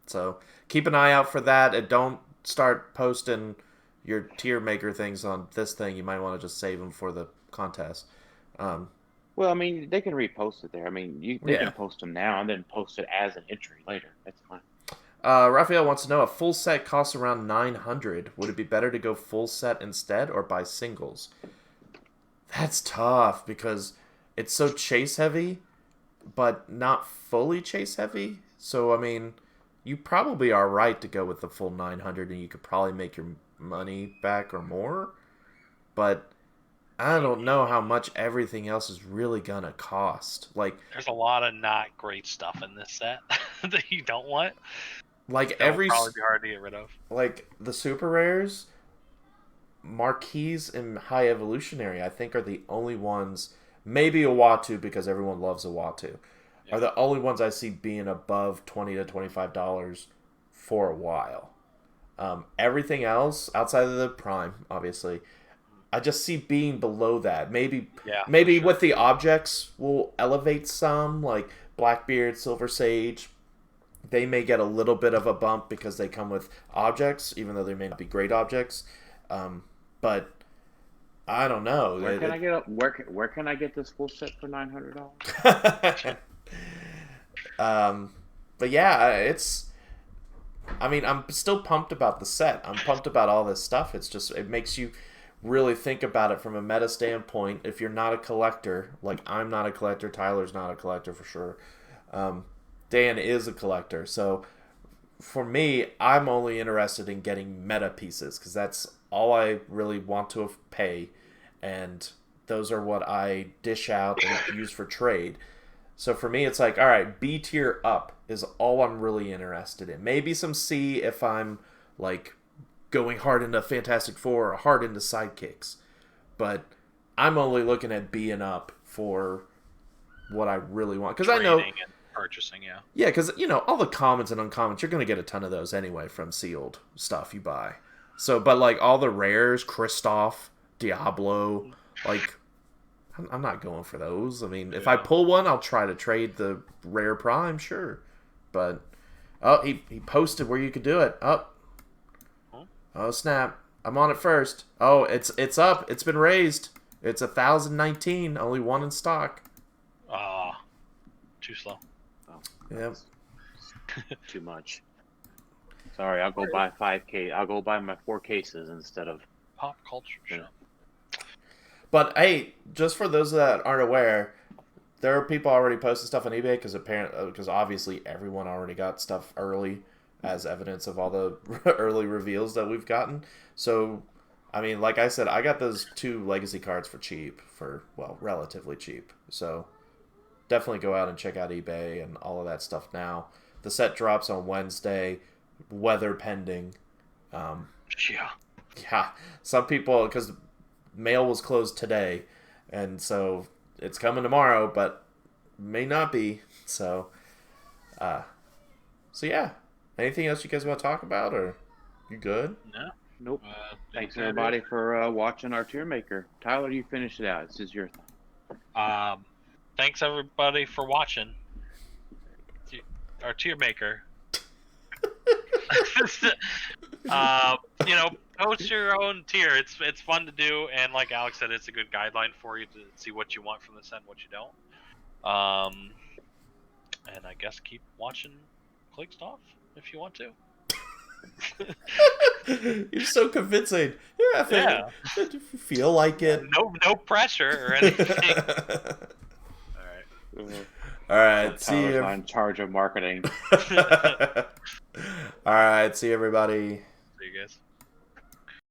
So keep an eye out for that, and don't start posting your tier maker things on this thing. You might want to just save them for the contest. Well, I mean, they can repost it there. I mean, they can post them now and then post it as an entry later. That's fine. Raphael wants to know, a full set costs around $900. Would it be better to go full set instead or buy singles? That's tough because it's so chase heavy, but not fully chase heavy. So, I mean, you probably are right to go with the full 900 and you could probably make your money back or more. But I don't know how much everything else is really gonna cost. Like, there's a lot of not great stuff in this set that you don't want. Like that will probably be hard to get rid of. Like the super rares, Marquise and High Evolutionary, I think, are the only ones. Maybe Uatu, because everyone loves Uatu, are the only ones I see being above $20 to $25 for a while. Everything else outside of the Prime, obviously, I just see being below that. Maybe with the objects will elevate some, like Blackbeard, Silver Sage. They may get a little bit of a bump because they come with objects, even though they may not be great objects. But I don't know. Where can I get this full set for $900? But yeah, it's. I mean, I'm still pumped about the set. I'm pumped about all this stuff. It's just, it makes you really think about it from a meta standpoint. If you're not a collector, like I'm not a collector, Tyler's not a collector for sure. Dan is a collector, so for me, I'm only interested in getting meta pieces because that's all I really want to pay, and those are what I dish out and use for trade. So for me, it's like, all right, B tier up is all I'm really interested in. Maybe some C if I'm like going hard into Fantastic Four or hard into sidekicks, but I'm only looking at B and up for what I really want, because I know. Purchasing, because all the commons and uncommons, you're going to get a ton of those anyway from sealed stuff you buy. So, but like all the rares, Kristoff, Diablo, like I'm not going for those. I mean, if I pull one, I'll try to trade the rare Prime, sure. But he posted where you could do it. Oh snap! I'm on it first. Oh, it's up. It's been raised. It's 1,019. Only one in stock. Too slow. Yep. Too much. Sorry, I'll go buy 5K. I'll go buy my 4 cases instead of pop culture show. But hey, just for those that aren't aware, there are people already posting stuff on eBay because obviously everyone already got stuff early, as evidence of all the early reveals that we've gotten. So, I mean, like I said, I got those 2 legacy cards for cheap, relatively cheap. So. Definitely go out and check out eBay and all of that stuff now. The set drops on Wednesday, weather pending. Yeah. Some people, because mail was closed today, and so it's coming tomorrow, but may not be. So yeah. Anything else you guys want to talk about, or you good? No. Nope. Thanks everybody for watching our tier maker. Tyler, you finish it out. This is your thing. Thanks everybody for watching our tier maker. You know, post your own tier. It's fun to do, and like Alex said, it's a good guideline for you to see what you want from the set and what you don't. And I guess keep watching Click Stuff if you want to. You're so convincing. Yeah, if you feel like it. No pressure or anything. All right. See Tyler's you. not in charge of marketing. All right. See you, everybody.